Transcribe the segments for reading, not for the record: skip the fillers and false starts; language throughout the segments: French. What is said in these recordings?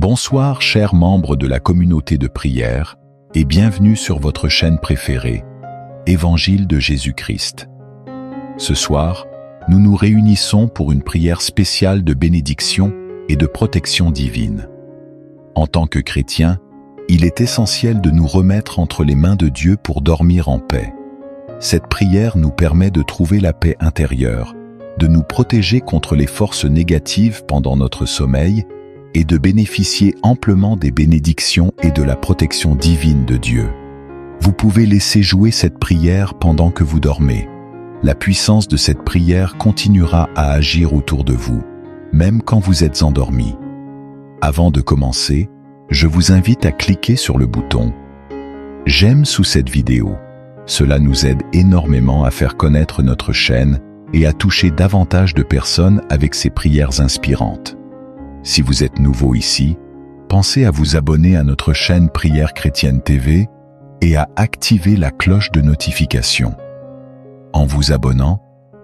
Bonsoir chers membres de la communauté de prière et bienvenue sur votre chaîne préférée, Évangile de Jésus-Christ. Ce soir, nous nous réunissons pour une prière spéciale de bénédiction et de protection divine. En tant que chrétiens, il est essentiel de nous remettre entre les mains de Dieu pour dormir en paix. Cette prière nous permet de trouver la paix intérieure, de nous protéger contre les forces négatives pendant notre sommeil et de bénéficier amplement des bénédictions et de la protection divine de Dieu. Vous pouvez laisser jouer cette prière pendant que vous dormez. La puissance de cette prière continuera à agir autour de vous, même quand vous êtes endormi. Avant de commencer, je vous invite à cliquer sur le bouton « J'aime » sous cette vidéo. Cela nous aide énormément à faire connaître notre chaîne et à toucher davantage de personnes avec ces prières inspirantes. Si vous êtes nouveau ici, pensez à vous abonner à notre chaîne Prière Chrétienne TV et à activer la cloche de notification. En vous abonnant,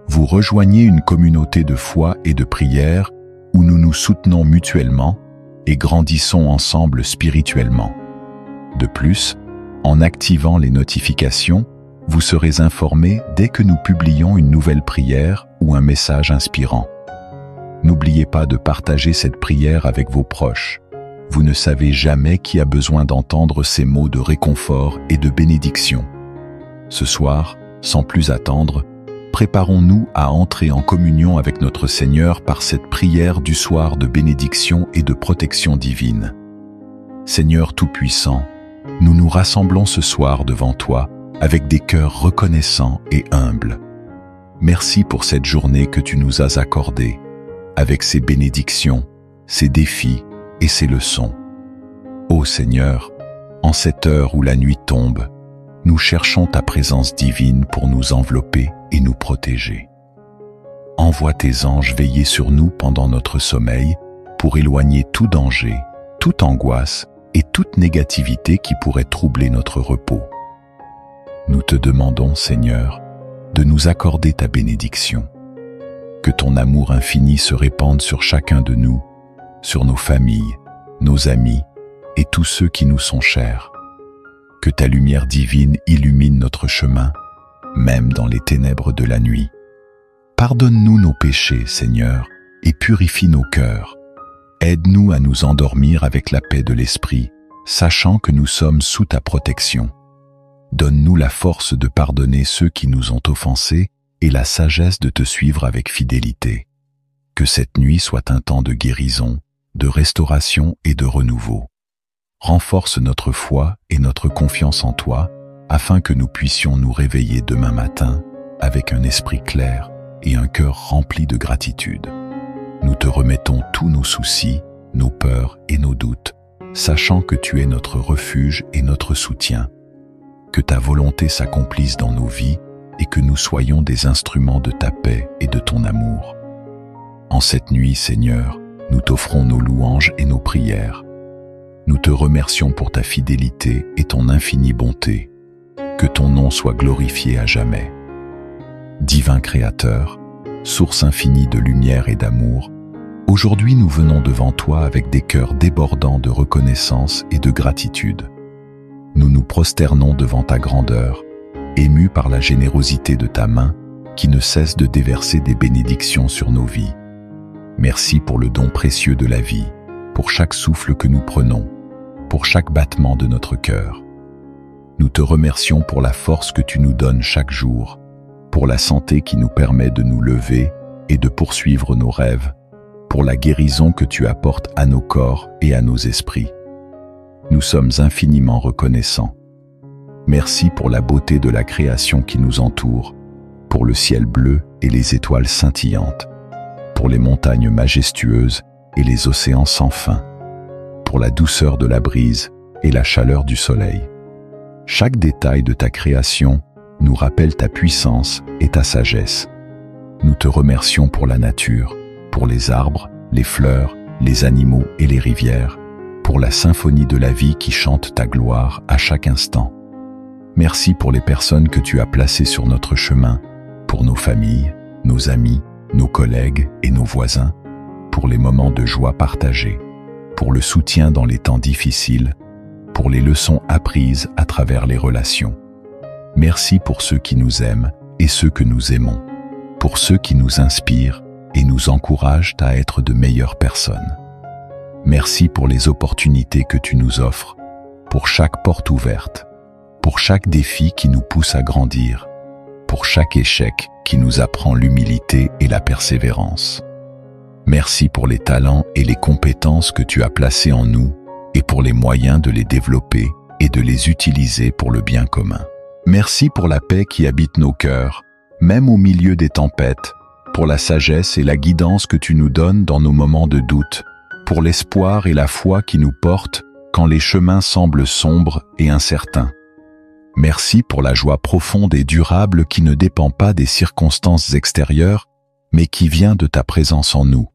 vous rejoignez une communauté de foi et de prière où nous nous soutenons mutuellement et grandissons ensemble spirituellement. De plus, en activant les notifications, vous serez informés dès que nous publions une nouvelle prière ou un message inspirant. N'oubliez pas de partager cette prière avec vos proches. Vous ne savez jamais qui a besoin d'entendre ces mots de réconfort et de bénédiction. Ce soir, sans plus attendre, préparons-nous à entrer en communion avec notre Seigneur par cette prière du soir de bénédiction et de protection divine. Seigneur Tout-Puissant, nous nous rassemblons ce soir devant toi avec des cœurs reconnaissants et humbles. Merci pour cette journée que tu nous as accordée, avec ses bénédictions, ses défis et ses leçons. Ô Seigneur, en cette heure où la nuit tombe, nous cherchons ta présence divine pour nous envelopper et nous protéger. Envoie tes anges veiller sur nous pendant notre sommeil pour éloigner tout danger, toute angoisse et toute négativité qui pourrait troubler notre repos. Nous te demandons, Seigneur, de nous accorder ta bénédiction. Que ton amour infini se répande sur chacun de nous, sur nos familles, nos amis et tous ceux qui nous sont chers. Que ta lumière divine illumine notre chemin, même dans les ténèbres de la nuit. Pardonne-nous nos péchés, Seigneur, et purifie nos cœurs. Aide-nous à nous endormir avec la paix de l'esprit, sachant que nous sommes sous ta protection. Donne-nous la force de pardonner ceux qui nous ont offensés et la sagesse de te suivre avec fidélité. Que cette nuit soit un temps de guérison, de restauration et de renouveau. Renforce notre foi et notre confiance en toi, afin que nous puissions nous réveiller demain matin avec un esprit clair et un cœur rempli de gratitude. Nous te remettons tous nos soucis, nos peurs et nos doutes, sachant que tu es notre refuge et notre soutien. Que ta volonté s'accomplisse dans nos vies et que nous soyons des instruments de ta paix et de ton amour. En cette nuit, Seigneur, nous t'offrons nos louanges et nos prières. Nous te remercions pour ta fidélité et ton infinie bonté. Que ton nom soit glorifié à jamais. Divin Créateur, source infinie de lumière et d'amour, aujourd'hui nous venons devant toi avec des cœurs débordants de reconnaissance et de gratitude. Nous nous prosternons devant ta grandeur, émus par la générosité de ta main qui ne cesse de déverser des bénédictions sur nos vies. Merci pour le don précieux de la vie, pour chaque souffle que nous prenons, pour chaque battement de notre cœur. Nous te remercions pour la force que tu nous donnes chaque jour, pour la santé qui nous permet de nous lever et de poursuivre nos rêves, pour la guérison que tu apportes à nos corps et à nos esprits. Nous sommes infiniment reconnaissants. Merci pour la beauté de la création qui nous entoure, pour le ciel bleu et les étoiles scintillantes, pour les montagnes majestueuses et les océans sans fin, pour la douceur de la brise et la chaleur du soleil. Chaque détail de ta création nous rappelle ta puissance et ta sagesse. Nous te remercions pour la nature, pour les arbres, les fleurs, les animaux et les rivières, pour la symphonie de la vie qui chante ta gloire à chaque instant. Merci pour les personnes que tu as placées sur notre chemin, pour nos familles, nos amis, nos collègues et nos voisins, pour les moments de joie partagés. pour le soutien dans les temps difficiles, pour les leçons apprises à travers les relations. Merci pour ceux qui nous aiment et ceux que nous aimons, pour ceux qui nous inspirent et nous encouragent à être de meilleures personnes. Merci pour les opportunités que tu nous offres, pour chaque porte ouverte, pour chaque défi qui nous pousse à grandir, pour chaque échec qui nous apprend l'humilité et la persévérance. Merci pour les talents et les compétences que tu as placés en nous et pour les moyens de les développer et de les utiliser pour le bien commun. Merci pour la paix qui habite nos cœurs, même au milieu des tempêtes, pour la sagesse et la guidance que tu nous donnes dans nos moments de doute, pour l'espoir et la foi qui nous portent quand les chemins semblent sombres et incertains. Merci pour la joie profonde et durable qui ne dépend pas des circonstances extérieures, mais qui vient de ta présence en nous.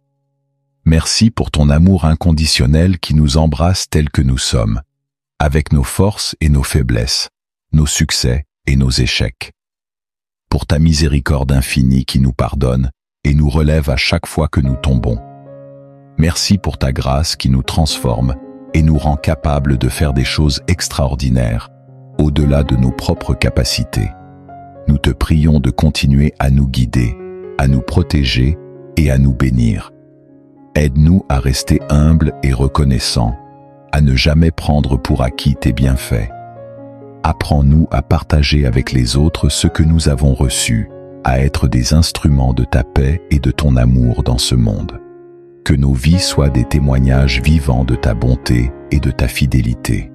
Merci pour ton amour inconditionnel qui nous embrasse tels que nous sommes, avec nos forces et nos faiblesses, nos succès et nos échecs. Pour ta miséricorde infinie qui nous pardonne et nous relève à chaque fois que nous tombons. Merci pour ta grâce qui nous transforme et nous rend capables de faire des choses extraordinaires, au-delà de nos propres capacités. Nous te prions de continuer à nous guider, à nous protéger et à nous bénir. Aide-nous à rester humbles et reconnaissants, à ne jamais prendre pour acquis tes bienfaits. Apprends-nous à partager avec les autres ce que nous avons reçu, à être des instruments de ta paix et de ton amour dans ce monde. Que nos vies soient des témoignages vivants de ta bonté et de ta fidélité.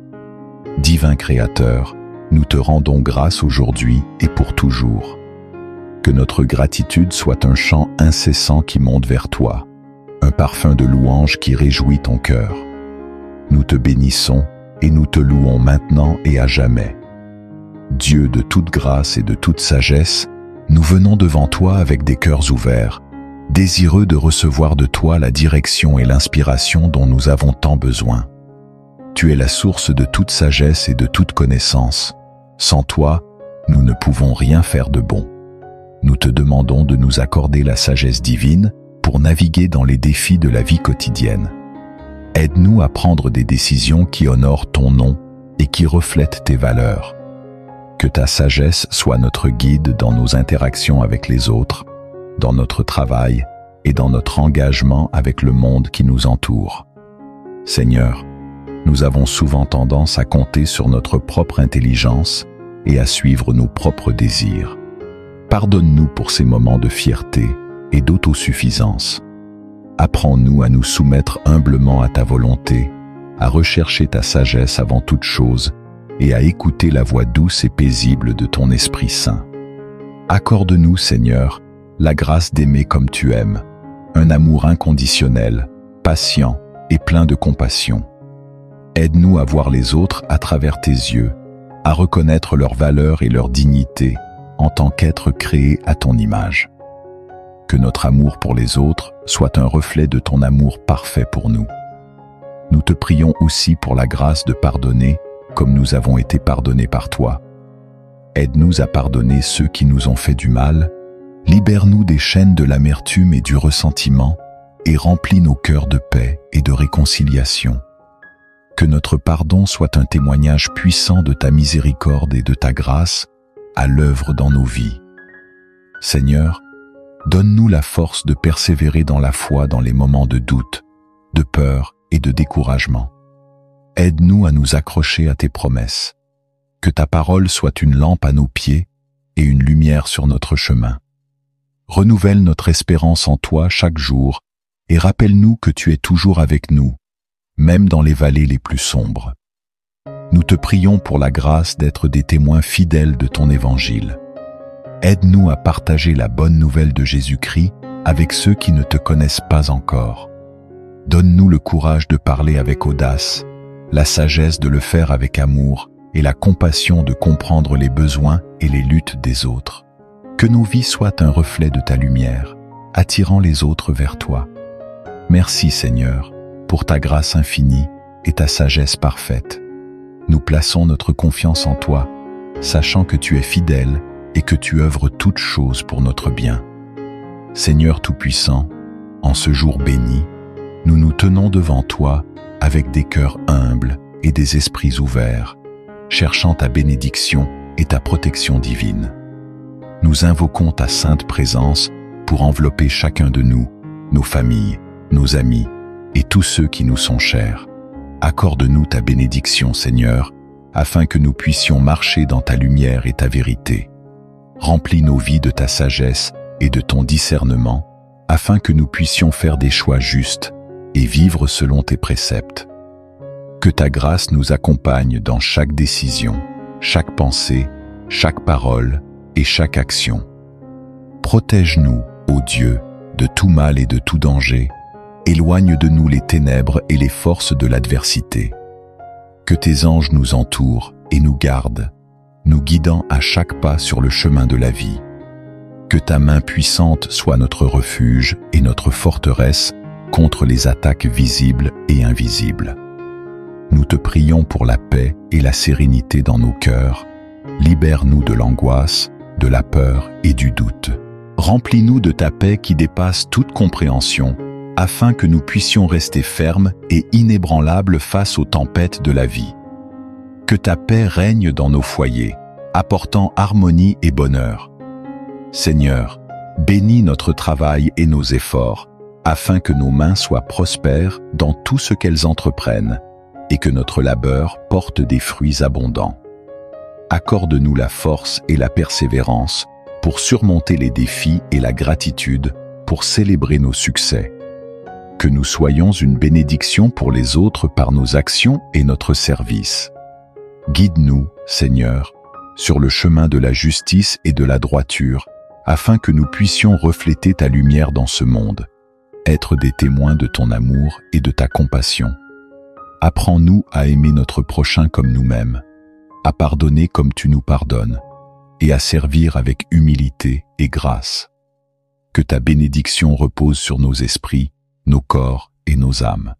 Divin Créateur, nous te rendons grâce aujourd'hui et pour toujours. Que notre gratitude soit un chant incessant qui monte vers toi, un parfum de louange qui réjouit ton cœur. Nous te bénissons et nous te louons maintenant et à jamais. Dieu de toute grâce et de toute sagesse, nous venons devant toi avec des cœurs ouverts, désireux de recevoir de toi la direction et l'inspiration dont nous avons tant besoin. Tu es la source de toute sagesse et de toute connaissance. Sans toi, nous ne pouvons rien faire de bon. Nous te demandons de nous accorder la sagesse divine pour naviguer dans les défis de la vie quotidienne. Aide-nous à prendre des décisions qui honorent ton nom et qui reflètent tes valeurs. Que ta sagesse soit notre guide dans nos interactions avec les autres, dans notre travail et dans notre engagement avec le monde qui nous entoure. Seigneur, nous avons souvent tendance à compter sur notre propre intelligence et à suivre nos propres désirs. Pardonne-nous pour ces moments de fierté et d'autosuffisance. Apprends-nous à nous soumettre humblement à ta volonté, à rechercher ta sagesse avant toute chose et à écouter la voix douce et paisible de ton Esprit Saint. Accorde-nous, Seigneur, la grâce d'aimer comme tu aimes, un amour inconditionnel, patient et plein de compassion. Aide-nous à voir les autres à travers tes yeux, à reconnaître leur valeur et leur dignité en tant qu'êtres créés à ton image. Que notre amour pour les autres soit un reflet de ton amour parfait pour nous. Nous te prions aussi pour la grâce de pardonner comme nous avons été pardonnés par toi. Aide-nous à pardonner ceux qui nous ont fait du mal, libère-nous des chaînes de l'amertume et du ressentiment et remplis nos cœurs de paix et de réconciliation. Que notre pardon soit un témoignage puissant de ta miséricorde et de ta grâce à l'œuvre dans nos vies. Seigneur, donne-nous la force de persévérer dans la foi dans les moments de doute, de peur et de découragement. Aide-nous à nous accrocher à tes promesses. Que ta parole soit une lampe à nos pieds et une lumière sur notre chemin. Renouvelle notre espérance en toi chaque jour et rappelle-nous que tu es toujours avec nous, même dans les vallées les plus sombres. Nous te prions pour la grâce d'être des témoins fidèles de ton évangile. Aide-nous à partager la bonne nouvelle de Jésus-Christ avec ceux qui ne te connaissent pas encore. Donne-nous le courage de parler avec audace, la sagesse de le faire avec amour et la compassion de comprendre les besoins et les luttes des autres. Que nos vies soient un reflet de ta lumière, attirant les autres vers toi. Merci Seigneur, pour ta grâce infinie et ta sagesse parfaite. Nous plaçons notre confiance en toi, sachant que tu es fidèle et que tu œuvres toutes choses pour notre bien. Seigneur Tout-Puissant, en ce jour béni, nous nous tenons devant toi avec des cœurs humbles et des esprits ouverts, cherchant ta bénédiction et ta protection divine. Nous invoquons ta sainte présence pour envelopper chacun de nous, nos familles, nos amis et tous ceux qui nous sont chers. Accorde-nous ta bénédiction, Seigneur, afin que nous puissions marcher dans ta lumière et ta vérité. Remplis nos vies de ta sagesse et de ton discernement, afin que nous puissions faire des choix justes et vivre selon tes préceptes. Que ta grâce nous accompagne dans chaque décision, chaque pensée, chaque parole et chaque action. Protège-nous, ô Dieu, de tout mal et de tout danger. Éloigne de nous les ténèbres et les forces de l'adversité. Que tes anges nous entourent et nous gardent, nous guidant à chaque pas sur le chemin de la vie. Que ta main puissante soit notre refuge et notre forteresse contre les attaques visibles et invisibles. Nous te prions pour la paix et la sérénité dans nos cœurs. Libère-nous de l'angoisse, de la peur et du doute. Remplis-nous de ta paix qui dépasse toute compréhension, afin que nous puissions rester fermes et inébranlables face aux tempêtes de la vie. Que ta paix règne dans nos foyers, apportant harmonie et bonheur. Seigneur, bénis notre travail et nos efforts, afin que nos mains soient prospères dans tout ce qu'elles entreprennent, et que notre labeur porte des fruits abondants. Accorde-nous la force et la persévérance pour surmonter les défis et la gratitude pour célébrer nos succès. Que nous soyons une bénédiction pour les autres par nos actions et notre service. Guide-nous, Seigneur, sur le chemin de la justice et de la droiture, afin que nous puissions refléter ta lumière dans ce monde, être des témoins de ton amour et de ta compassion. Apprends-nous à aimer notre prochain comme nous-mêmes, à pardonner comme tu nous pardonnes, et à servir avec humilité et grâce. Que ta bénédiction repose sur nos esprits, nos corps et nos âmes.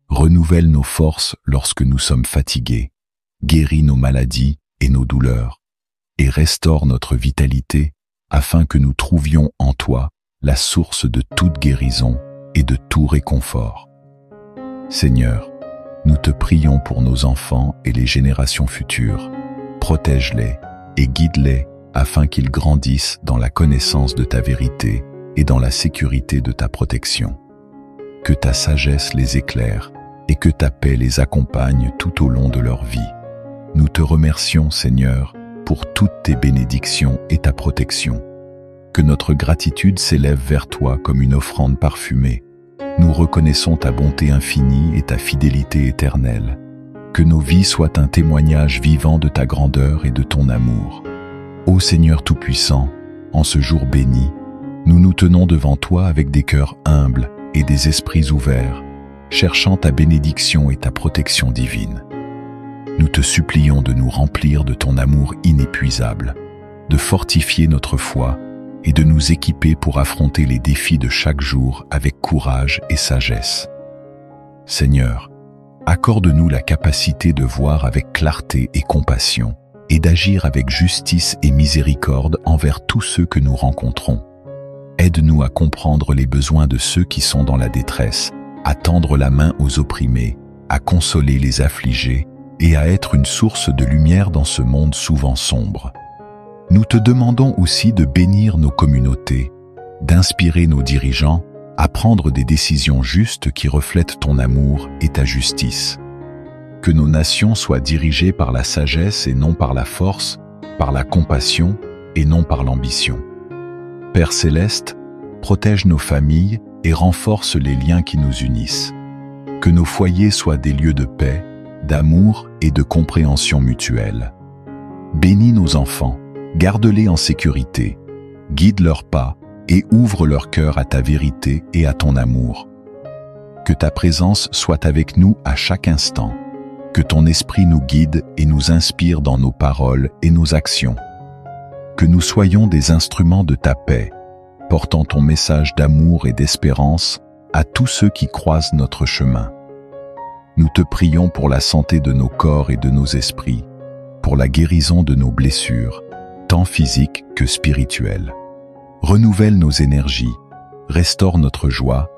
Renouvelle nos forces lorsque nous sommes fatigués, guéris nos maladies et nos douleurs, et restaure notre vitalité afin que nous trouvions en toi la source de toute guérison et de tout réconfort. Seigneur, nous te prions pour nos enfants et les générations futures. Protège-les et guide-les afin qu'ils grandissent dans la connaissance de ta vérité et dans la sécurité de ta protection. Que ta sagesse les éclaire et que ta paix les accompagne tout au long de leur vie. Nous te remercions, Seigneur, pour toutes tes bénédictions et ta protection. Que notre gratitude s'élève vers toi comme une offrande parfumée. Nous reconnaissons ta bonté infinie et ta fidélité éternelle. Que nos vies soient un témoignage vivant de ta grandeur et de ton amour. Ô Seigneur Tout-Puissant, en ce jour béni, nous nous tenons devant toi avec des cœurs humbles et des esprits ouverts, cherchant ta bénédiction et ta protection divine. Nous te supplions de nous remplir de ton amour inépuisable, de fortifier notre foi et de nous équiper pour affronter les défis de chaque jour avec courage et sagesse. Seigneur, accorde-nous la capacité de voir avec clarté et compassion et d'agir avec justice et miséricorde envers tous ceux que nous rencontrons. Aide-nous à comprendre les besoins de ceux qui sont dans la détresse, à tendre la main aux opprimés, à consoler les affligés et à être une source de lumière dans ce monde souvent sombre. Nous te demandons aussi de bénir nos communautés, d'inspirer nos dirigeants à prendre des décisions justes qui reflètent ton amour et ta justice. Que nos nations soient dirigées par la sagesse et non par la force, par la compassion et non par l'ambition. Père céleste, protège nos familles et renforce les liens qui nous unissent. Que nos foyers soient des lieux de paix, d'amour et de compréhension mutuelle. Bénis nos enfants, garde-les en sécurité, guide leurs pas et ouvre leur cœur à ta vérité et à ton amour. Que ta présence soit avec nous à chaque instant, que ton esprit nous guide et nous inspire dans nos paroles et nos actions. Que nous soyons des instruments de ta paix, portant ton message d'amour et d'espérance à tous ceux qui croisent notre chemin. Nous te prions pour la santé de nos corps et de nos esprits, pour la guérison de nos blessures, tant physiques que spirituelles. Renouvelle nos énergies, restaure notre joie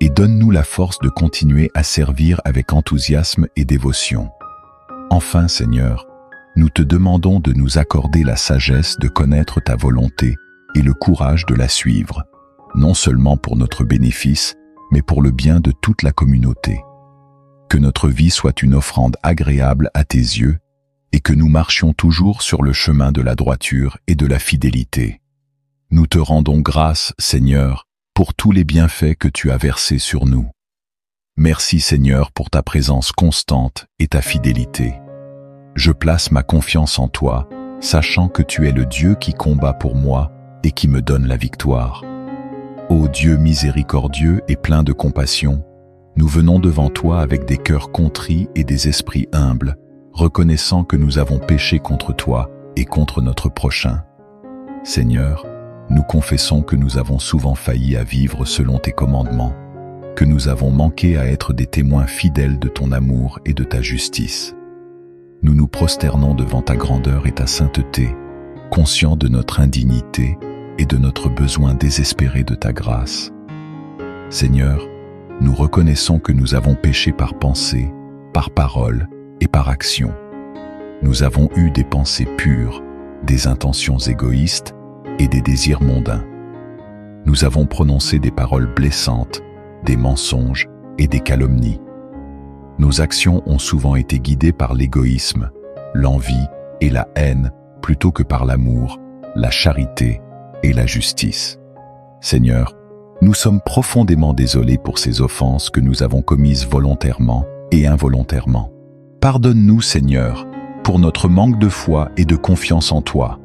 et donne-nous la force de continuer à servir avec enthousiasme et dévotion. Enfin, Seigneur, nous te demandons de nous accorder la sagesse de connaître ta volonté et le courage de la suivre, non seulement pour notre bénéfice, mais pour le bien de toute la communauté. Que notre vie soit une offrande agréable à tes yeux et que nous marchions toujours sur le chemin de la droiture et de la fidélité. Nous te rendons grâce, Seigneur, pour tous les bienfaits que tu as versés sur nous. Merci, Seigneur, pour ta présence constante et ta fidélité. Je place ma confiance en toi, sachant que tu es le Dieu qui combat pour moi et qui me donne la victoire. Ô Dieu miséricordieux et plein de compassion, nous venons devant toi avec des cœurs contrits et des esprits humbles, reconnaissant que nous avons péché contre toi et contre notre prochain. Seigneur, nous confessons que nous avons souvent failli à vivre selon tes commandements, que nous avons manqué à être des témoins fidèles de ton amour et de ta justice. Nous nous prosternons devant ta grandeur et ta sainteté, conscients de notre indignité et de notre besoin désespéré de ta grâce. Seigneur, nous reconnaissons que nous avons péché par pensée, par parole et par action. Nous avons eu des pensées pures, des intentions égoïstes et des désirs mondains. Nous avons prononcé des paroles blessantes, des mensonges et des calomnies. Nos actions ont souvent été guidées par l'égoïsme, l'envie et la haine plutôt que par l'amour, la charité et la justice. Seigneur, nous sommes profondément désolés pour ces offenses que nous avons commises volontairement et involontairement. Pardonne-nous, Seigneur, pour notre manque de foi et de confiance en toi.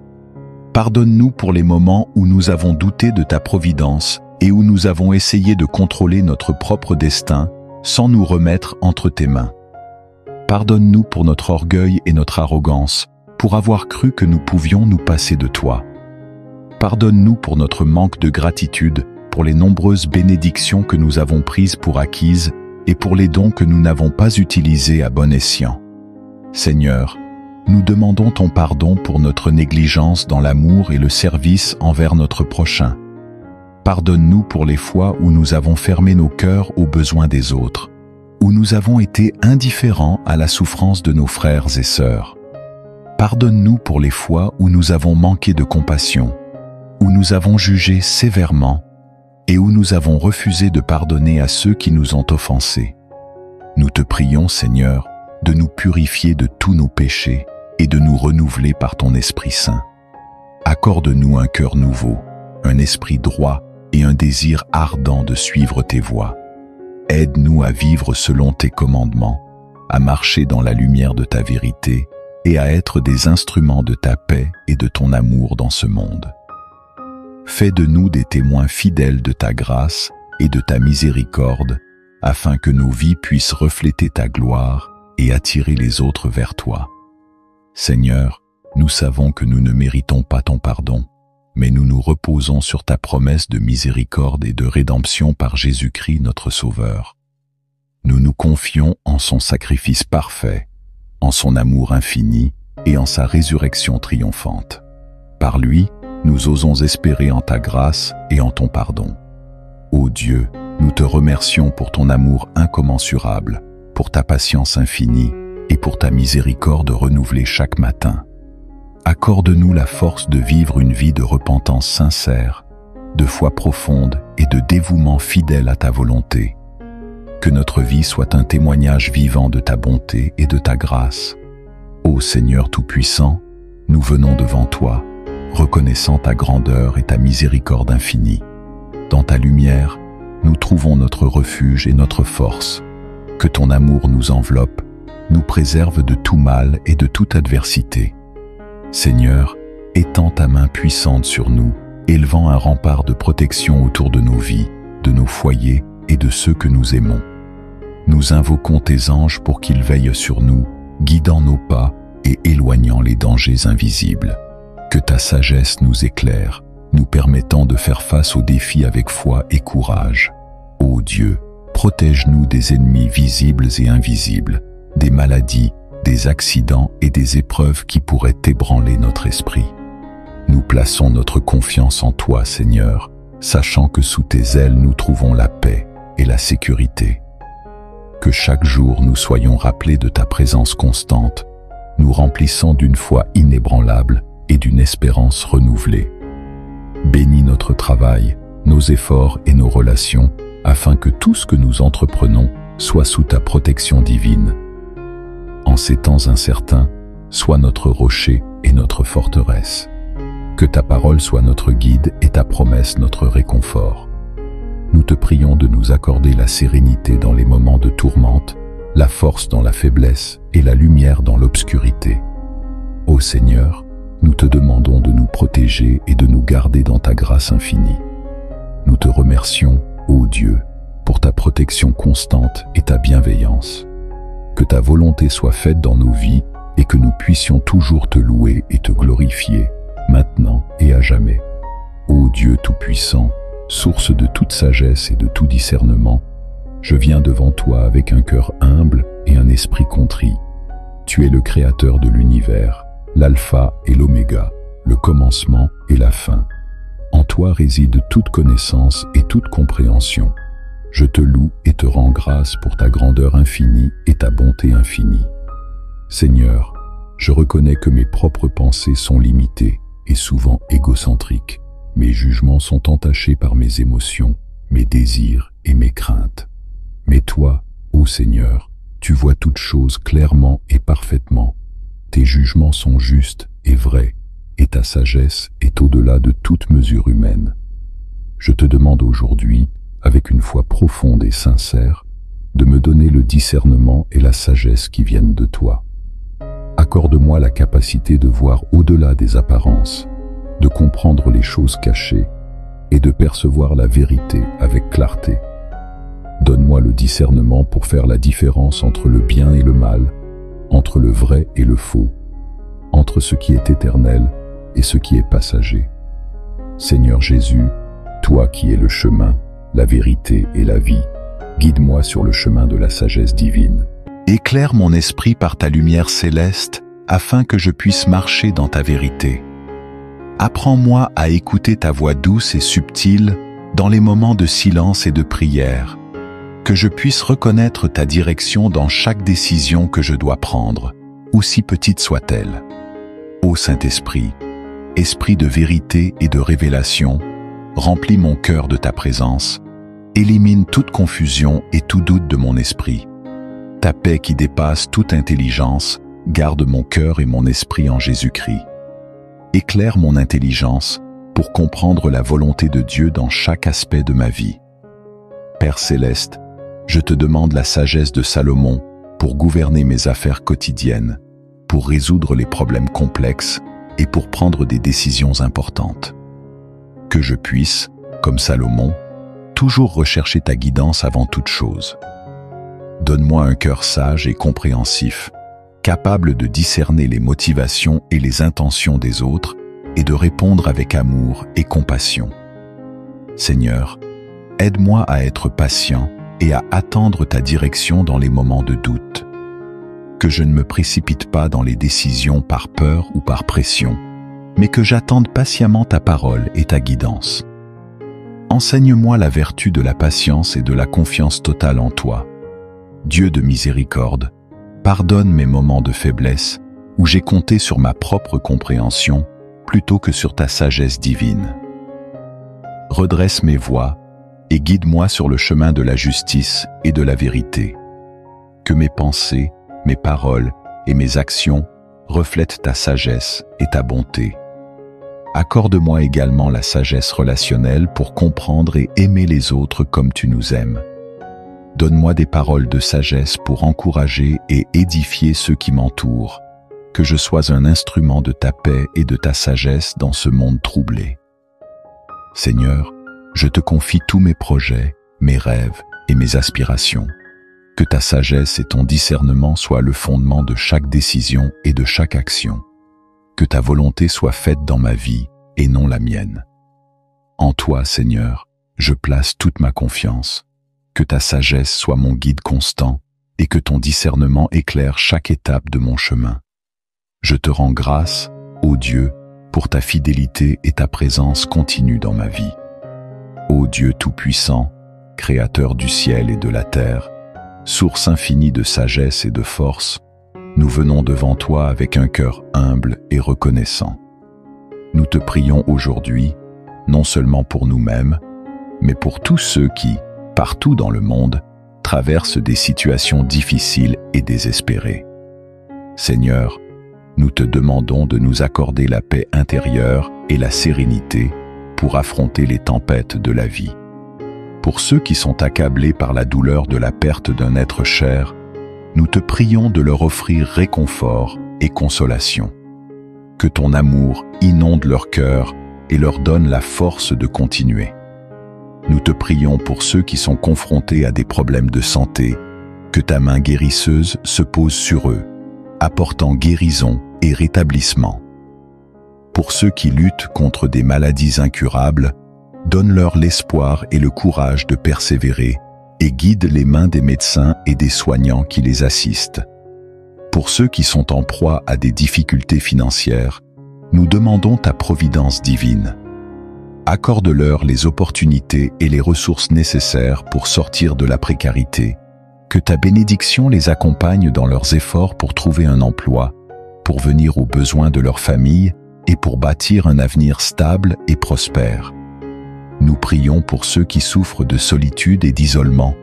Pardonne-nous pour les moments où nous avons douté de ta providence et où nous avons essayé de contrôler notre propre destin sans nous remettre entre tes mains. Pardonne-nous pour notre orgueil et notre arrogance, pour avoir cru que nous pouvions nous passer de toi. Pardonne-nous pour notre manque de gratitude, pour les nombreuses bénédictions que nous avons prises pour acquises et pour les dons que nous n'avons pas utilisés à bon escient. Seigneur, nous demandons ton pardon pour notre négligence dans l'amour et le service envers notre prochain. Pardonne-nous pour les fois où nous avons fermé nos cœurs aux besoins des autres, où nous avons été indifférents à la souffrance de nos frères et sœurs. Pardonne-nous pour les fois où nous avons manqué de compassion, où nous avons jugé sévèrement et où nous avons refusé de pardonner à ceux qui nous ont offensés. Nous te prions, Seigneur, de nous purifier de tous nos péchés et de nous renouveler par ton Esprit Saint. Accorde-nous un cœur nouveau, un esprit droit et un désir ardent de suivre tes voies. Aide-nous à vivre selon tes commandements, à marcher dans la lumière de ta vérité et à être des instruments de ta paix et de ton amour dans ce monde. Fais de nous des témoins fidèles de ta grâce et de ta miséricorde, afin que nos vies puissent refléter ta gloire et attirer les autres vers toi. Seigneur, nous savons que nous ne méritons pas ton pardon, mais nous nous reposons sur ta promesse de miséricorde et de rédemption par Jésus-Christ notre Sauveur. Nous nous confions en son sacrifice parfait, en son amour infini et en sa résurrection triomphante. Par lui, nous osons espérer en ta grâce et en ton pardon. Ô Dieu, nous te remercions pour ton amour incommensurable, pour ta patience infinie et pour ta miséricorde renouvelée chaque matin. Accorde-nous la force de vivre une vie de repentance sincère, de foi profonde et de dévouement fidèle à ta volonté. Que notre vie soit un témoignage vivant de ta bonté et de ta grâce. Ô Seigneur Tout-Puissant, nous venons devant toi, reconnaissant ta grandeur et ta miséricorde infinie. Dans ta lumière, nous trouvons notre refuge et notre force. Que ton amour nous enveloppe, nous préserve de tout mal et de toute adversité. Seigneur, étends ta main puissante sur nous, élevant un rempart de protection autour de nos vies, de nos foyers et de ceux que nous aimons. Nous invoquons tes anges pour qu'ils veillent sur nous, guidant nos pas et éloignant les dangers invisibles. Que ta sagesse nous éclaire, nous permettant de faire face aux défis avec foi et courage. Ô Dieu, protège-nous des ennemis visibles et invisibles, des maladies, des accidents et des épreuves qui pourraient ébranler notre esprit. Nous plaçons notre confiance en toi, Seigneur, sachant que sous tes ailes nous trouvons la paix, et la sécurité. Que chaque jour nous soyons rappelés de ta présence constante, nous remplissant d'une foi inébranlable et d'une espérance renouvelée. Bénis notre travail, nos efforts et nos relations, afin que tout ce que nous entreprenons soit sous ta protection divine. En ces temps incertains, sois notre rocher et notre forteresse. Que ta parole soit notre guide et ta promesse notre réconfort. Nous te prions de nous accorder la sérénité dans les moments de tourmente, la force dans la faiblesse et la lumière dans l'obscurité. Ô Seigneur, nous te demandons de nous protéger et de nous garder dans ta grâce infinie. Nous te remercions, ô Dieu, pour ta protection constante et ta bienveillance. Que ta volonté soit faite dans nos vies et que nous puissions toujours te louer et te glorifier, maintenant et à jamais. Ô Dieu Tout-Puissant, source de toute sagesse et de tout discernement, je viens devant toi avec un cœur humble et un esprit contrit. Tu es le Créateur de l'univers, l'alpha et l'oméga, le commencement et la fin. En toi réside toute connaissance et toute compréhension. Je te loue et te rends grâce pour ta grandeur infinie et ta bonté infinie. Seigneur, je reconnais que mes propres pensées sont limitées et souvent égocentriques. Mes jugements sont entachés par mes émotions, mes désirs et mes craintes. Mais toi, ô Seigneur, tu vois toutes choses clairement et parfaitement. Tes jugements sont justes et vrais, et ta sagesse est au-delà de toute mesure humaine. Je te demande aujourd'hui, avec une foi profonde et sincère, de me donner le discernement et la sagesse qui viennent de toi. Accorde-moi la capacité de voir au-delà des apparences, de comprendre les choses cachées et de percevoir la vérité avec clarté. Donne-moi le discernement pour faire la différence entre le bien et le mal, entre le vrai et le faux, entre ce qui est éternel et ce qui est passager. Seigneur Jésus, toi qui es le chemin, la vérité et la vie, guide-moi sur le chemin de la sagesse divine. Éclaire mon esprit par ta lumière céleste, afin que je puisse marcher dans ta vérité. Apprends-moi à écouter ta voix douce et subtile dans les moments de silence et de prière, que je puisse reconnaître ta direction dans chaque décision que je dois prendre, aussi petite soit-elle. Ô Saint-Esprit, Esprit de vérité et de révélation, remplis mon cœur de ta présence, élimine toute confusion et tout doute de mon esprit. Ta paix qui dépasse toute intelligence, garde mon cœur et mon esprit en Jésus-Christ. Éclaire mon intelligence pour comprendre la volonté de Dieu dans chaque aspect de ma vie. Père céleste, je te demande la sagesse de Salomon pour gouverner mes affaires quotidiennes, pour résoudre les problèmes complexes et pour prendre des décisions importantes. Que je puisse, comme Salomon, toujours rechercher ta guidance avant toute chose. Donne-moi un cœur sage et compréhensif, capable de discerner les motivations et les intentions des autres et de répondre avec amour et compassion. Seigneur, aide-moi à être patient et à attendre ta direction dans les moments de doute. Que je ne me précipite pas dans les décisions par peur ou par pression, mais que j'attende patiemment ta parole et ta guidance. Enseigne-moi la vertu de la patience et de la confiance totale en toi. Dieu de miséricorde, pardonne mes moments de faiblesse où j'ai compté sur ma propre compréhension plutôt que sur ta sagesse divine. Redresse mes voies et guide-moi sur le chemin de la justice et de la vérité. Que mes pensées, mes paroles et mes actions reflètent ta sagesse et ta bonté. Accorde-moi également la sagesse relationnelle pour comprendre et aimer les autres comme tu nous aimes. Donne-moi des paroles de sagesse pour encourager et édifier ceux qui m'entourent, que je sois un instrument de ta paix et de ta sagesse dans ce monde troublé. Seigneur, je te confie tous mes projets, mes rêves et mes aspirations. Que ta sagesse et ton discernement soient le fondement de chaque décision et de chaque action. Que ta volonté soit faite dans ma vie et non la mienne. En toi, Seigneur, je place toute ma confiance. Que ta sagesse soit mon guide constant et que ton discernement éclaire chaque étape de mon chemin. Je te rends grâce, ô Dieu, pour ta fidélité et ta présence continue dans ma vie. Ô Dieu Tout-Puissant, Créateur du ciel et de la terre, source infinie de sagesse et de force, nous venons devant toi avec un cœur humble et reconnaissant. Nous te prions aujourd'hui, non seulement pour nous-mêmes, mais pour tous ceux qui, partout dans le monde, traversent des situations difficiles et désespérées. Seigneur, nous te demandons de nous accorder la paix intérieure et la sérénité pour affronter les tempêtes de la vie. Pour ceux qui sont accablés par la douleur de la perte d'un être cher, nous te prions de leur offrir réconfort et consolation. Que ton amour inonde leur cœur et leur donne la force de continuer. Nous te prions pour ceux qui sont confrontés à des problèmes de santé, que ta main guérisseuse se pose sur eux, apportant guérison et rétablissement. Pour ceux qui luttent contre des maladies incurables, donne-leur l'espoir et le courage de persévérer et guide les mains des médecins et des soignants qui les assistent. Pour ceux qui sont en proie à des difficultés financières, nous demandons ta providence divine. Accorde-leur les opportunités et les ressources nécessaires pour sortir de la précarité. Que ta bénédiction les accompagne dans leurs efforts pour trouver un emploi, pour venir aux besoins de leur famille et pour bâtir un avenir stable et prospère. Nous prions pour ceux qui souffrent de solitude et d'isolement.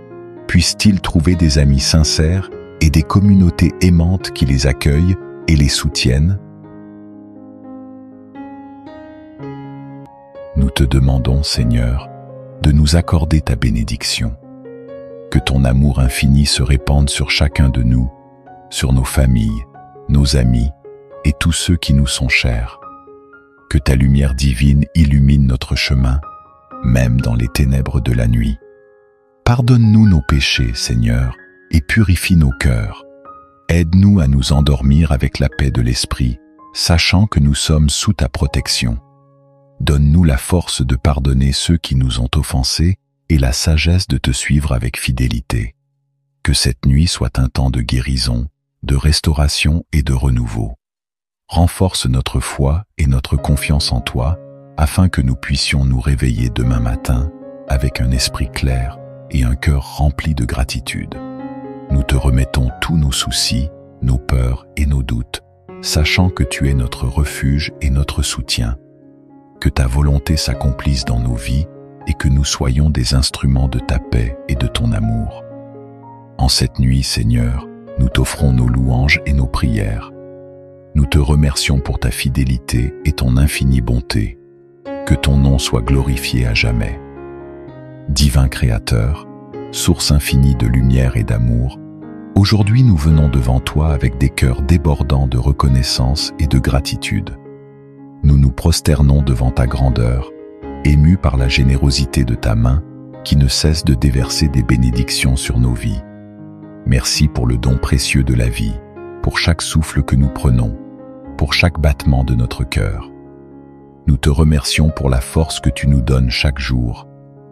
Puissent-ils trouver des amis sincères et des communautés aimantes qui les accueillent et les soutiennent? Nous te demandons, Seigneur, de nous accorder ta bénédiction. Que ton amour infini se répande sur chacun de nous, sur nos familles, nos amis et tous ceux qui nous sont chers. Que ta lumière divine illumine notre chemin, même dans les ténèbres de la nuit. Pardonne-nous nos péchés, Seigneur, et purifie nos cœurs. Aide-nous à nous endormir avec la paix de l'esprit, sachant que nous sommes sous ta protection. Donne-nous la force de pardonner ceux qui nous ont offensés et la sagesse de te suivre avec fidélité. Que cette nuit soit un temps de guérison, de restauration et de renouveau. Renforce notre foi et notre confiance en toi, afin que nous puissions nous réveiller demain matin avec un esprit clair et un cœur rempli de gratitude. Nous te remettons tous nos soucis, nos peurs et nos doutes, sachant que tu es notre refuge et notre soutien. Que ta volonté s'accomplisse dans nos vies et que nous soyons des instruments de ta paix et de ton amour. En cette nuit, Seigneur, nous t'offrons nos louanges et nos prières. Nous te remercions pour ta fidélité et ton infinie bonté. Que ton nom soit glorifié à jamais. Divin Créateur, source infinie de lumière et d'amour, aujourd'hui nous venons devant toi avec des cœurs débordants de reconnaissance et de gratitude. Nous nous prosternons devant ta grandeur, émus par la générosité de ta main qui ne cesse de déverser des bénédictions sur nos vies. Merci pour le don précieux de la vie, pour chaque souffle que nous prenons, pour chaque battement de notre cœur. Nous te remercions pour la force que tu nous donnes chaque jour,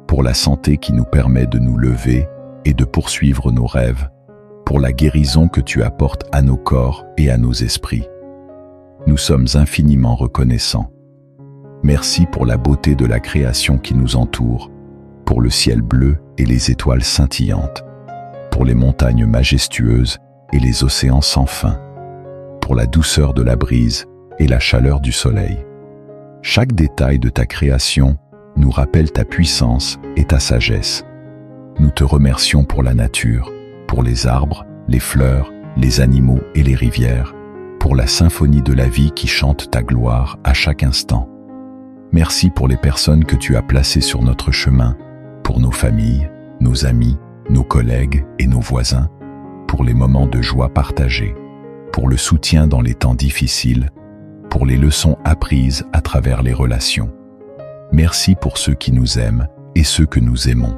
pour la santé qui nous permet de nous lever et de poursuivre nos rêves, pour la guérison que tu apportes à nos corps et à nos esprits. Nous sommes infiniment reconnaissants. Merci pour la beauté de la création qui nous entoure, pour le ciel bleu et les étoiles scintillantes, pour les montagnes majestueuses et les océans sans fin, pour la douceur de la brise et la chaleur du soleil. Chaque détail de ta création nous rappelle ta puissance et ta sagesse. Nous te remercions pour la nature, pour les arbres, les fleurs, les animaux et les rivières, pour la symphonie de la vie qui chante ta gloire à chaque instant. Merci pour les personnes que tu as placées sur notre chemin, pour nos familles, nos amis, nos collègues et nos voisins, pour les moments de joie partagés, pour le soutien dans les temps difficiles, pour les leçons apprises à travers les relations. Merci pour ceux qui nous aiment et ceux que nous aimons,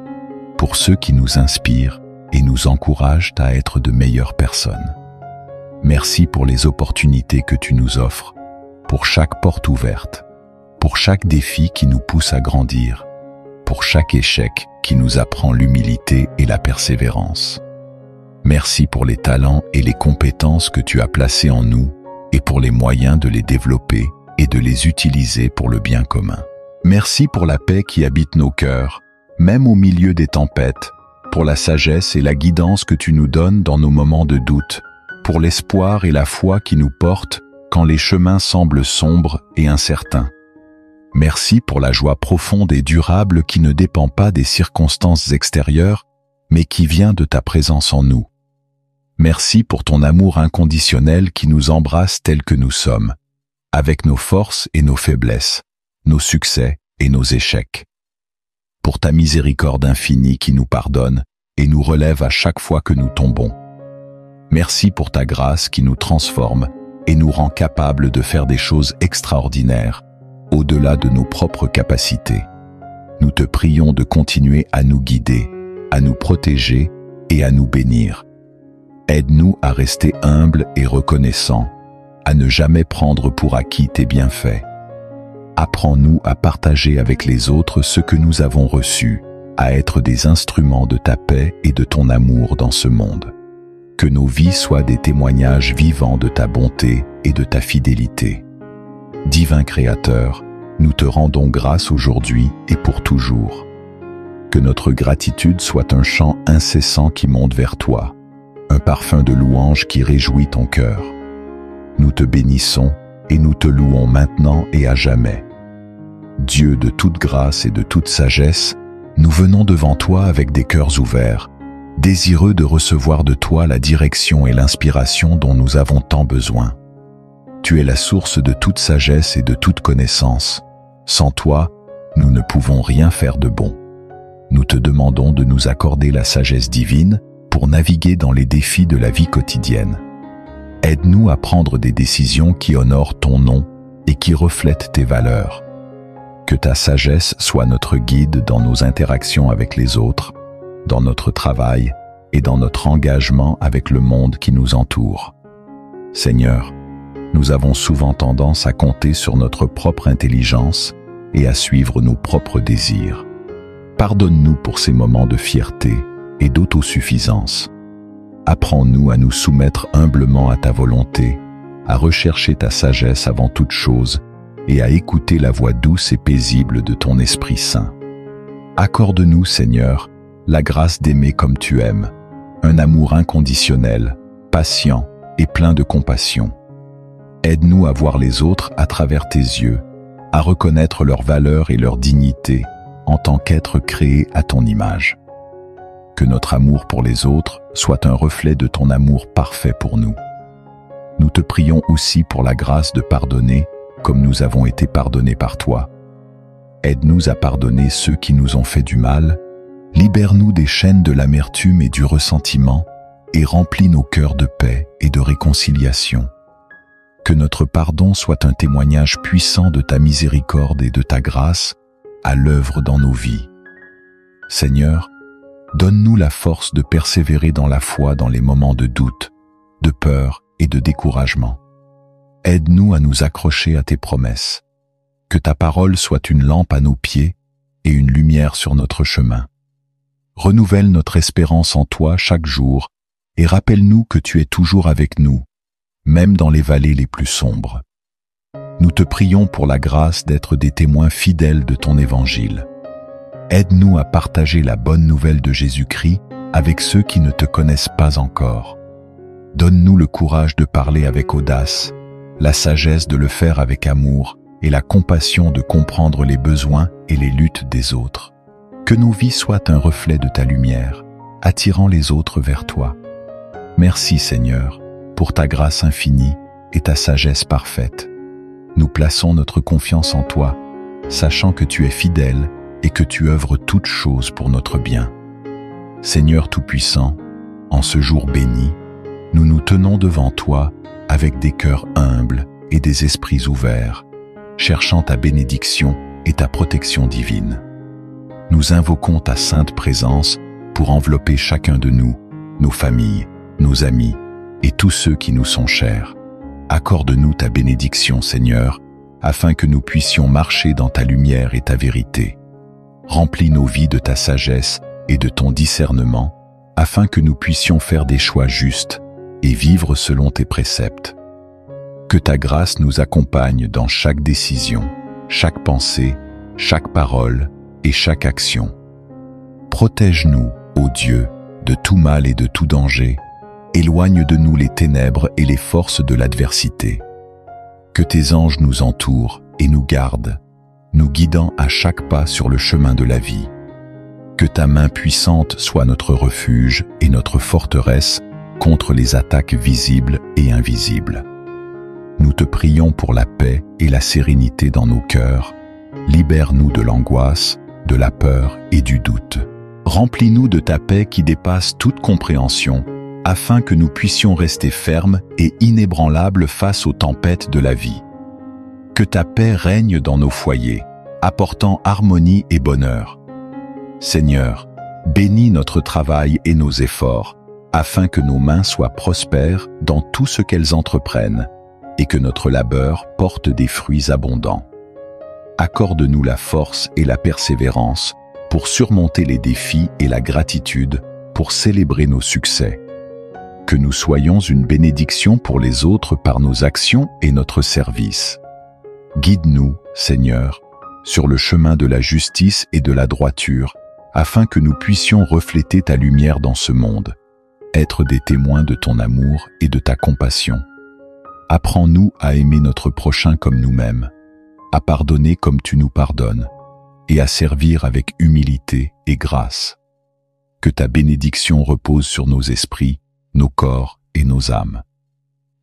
pour ceux qui nous inspirent et nous encouragent à être de meilleures personnes. Merci pour les opportunités que tu nous offres, pour chaque porte ouverte, pour chaque défi qui nous pousse à grandir, pour chaque échec qui nous apprend l'humilité et la persévérance. Merci pour les talents et les compétences que tu as placés en nous et pour les moyens de les développer et de les utiliser pour le bien commun. Merci pour la paix qui habite nos cœurs même au milieu des tempêtes, pour la sagesse et la guidance que tu nous donnes dans nos moments de doute, pour l'espoir et la foi qui nous portent quand les chemins semblent sombres et incertains. Merci pour la joie profonde et durable qui ne dépend pas des circonstances extérieures, mais qui vient de ta présence en nous. Merci pour ton amour inconditionnel qui nous embrasse tels que nous sommes, avec nos forces et nos faiblesses, nos succès et nos échecs. Pour ta miséricorde infinie qui nous pardonne et nous relève à chaque fois que nous tombons. Merci pour ta grâce qui nous transforme et nous rend capables de faire des choses extraordinaires, au-delà de nos propres capacités. Nous te prions de continuer à nous guider, à nous protéger et à nous bénir. Aide-nous à rester humbles et reconnaissants, à ne jamais prendre pour acquis tes bienfaits. Apprends-nous à partager avec les autres ce que nous avons reçu, à être des instruments de ta paix et de ton amour dans ce monde. Que nos vies soient des témoignages vivants de ta bonté et de ta fidélité. Divin Créateur, nous te rendons grâce aujourd'hui et pour toujours. Que notre gratitude soit un chant incessant qui monte vers toi, un parfum de louange qui réjouit ton cœur. Nous te bénissons et nous te louons maintenant et à jamais. Dieu de toute grâce et de toute sagesse, nous venons devant toi avec des cœurs ouverts, désireux de recevoir de toi la direction et l'inspiration dont nous avons tant besoin. Tu es la source de toute sagesse et de toute connaissance. Sans toi, nous ne pouvons rien faire de bon. Nous te demandons de nous accorder la sagesse divine pour naviguer dans les défis de la vie quotidienne. Aide-nous à prendre des décisions qui honorent ton nom et qui reflètent tes valeurs. Que ta sagesse soit notre guide dans nos interactions avec les autres, dans notre travail et dans notre engagement avec le monde qui nous entoure. Seigneur, nous avons souvent tendance à compter sur notre propre intelligence et à suivre nos propres désirs. Pardonne-nous pour ces moments de fierté et d'autosuffisance. Apprends-nous à nous soumettre humblement à ta volonté, à rechercher ta sagesse avant toute chose et à écouter la voix douce et paisible de ton Esprit Saint. Accorde-nous, Seigneur, la grâce d'aimer comme tu aimes, un amour inconditionnel, patient et plein de compassion. Aide-nous à voir les autres à travers tes yeux, à reconnaître leur valeur et leur dignité en tant qu'êtres créés à ton image. Que notre amour pour les autres soit un reflet de ton amour parfait pour nous. Nous te prions aussi pour la grâce de pardonner comme nous avons été pardonnés par toi. Aide-nous à pardonner ceux qui nous ont fait du mal, libère-nous des chaînes de l'amertume et du ressentiment et remplis nos cœurs de paix et de réconciliation. Que notre pardon soit un témoignage puissant de ta miséricorde et de ta grâce à l'œuvre dans nos vies. Seigneur, donne-nous la force de persévérer dans la foi dans les moments de doute, de peur et de découragement. Aide-nous à nous accrocher à tes promesses. Que ta parole soit une lampe à nos pieds et une lumière sur notre chemin. Renouvelle notre espérance en toi chaque jour et rappelle-nous que tu es toujours avec nous, même dans les vallées les plus sombres. Nous te prions pour la grâce d'être des témoins fidèles de ton évangile. Aide-nous à partager la bonne nouvelle de Jésus-Christ avec ceux qui ne te connaissent pas encore. Donne-nous le courage de parler avec audace, la sagesse de le faire avec amour et la compassion de comprendre les besoins et les luttes des autres. Que nos vies soient un reflet de ta lumière, attirant les autres vers toi. Merci Seigneur, pour ta grâce infinie et ta sagesse parfaite. Nous plaçons notre confiance en toi, sachant que tu es fidèle et que tu œuvres toutes choses pour notre bien. Seigneur Tout-Puissant, en ce jour béni, nous nous tenons devant toi avec des cœurs humbles et des esprits ouverts, cherchant ta bénédiction et ta protection divine. Nous invoquons ta sainte présence pour envelopper chacun de nous, nos familles, nos amis et tous ceux qui nous sont chers. Accorde-nous ta bénédiction, Seigneur, afin que nous puissions marcher dans ta lumière et ta vérité. Remplis nos vies de ta sagesse et de ton discernement, afin que nous puissions faire des choix justes et vivre selon tes préceptes. Que ta grâce nous accompagne dans chaque décision, chaque pensée, chaque parole et chaque action. Protège-nous, ô Dieu, de tout mal et de tout danger. Éloigne de nous les ténèbres et les forces de l'adversité. Que tes anges nous entourent et nous gardent, nous guidant à chaque pas sur le chemin de la vie. Que ta main puissante soit notre refuge et notre forteresse contre les attaques visibles et invisibles. Nous te prions pour la paix et la sérénité dans nos cœurs. Libère-nous de l'angoisse, de la peur et du doute. Remplis-nous de ta paix qui dépasse toute compréhension, afin que nous puissions rester fermes et inébranlables face aux tempêtes de la vie. Que ta paix règne dans nos foyers, apportant harmonie et bonheur. Seigneur, bénis notre travail et nos efforts, afin que nos mains soient prospères dans tout ce qu'elles entreprennent, et que notre labeur porte des fruits abondants. Accorde-nous la force et la persévérance pour surmonter les défis et la gratitude pour célébrer nos succès. Que nous soyons une bénédiction pour les autres par nos actions et notre service. Guide-nous, Seigneur, sur le chemin de la justice et de la droiture, afin que nous puissions refléter ta lumière dans ce monde, être des témoins de ton amour et de ta compassion. Apprends-nous à aimer notre prochain comme nous-mêmes, à pardonner comme tu nous pardonnes, et à servir avec humilité et grâce. Que ta bénédiction repose sur nos esprits, nos corps et nos âmes.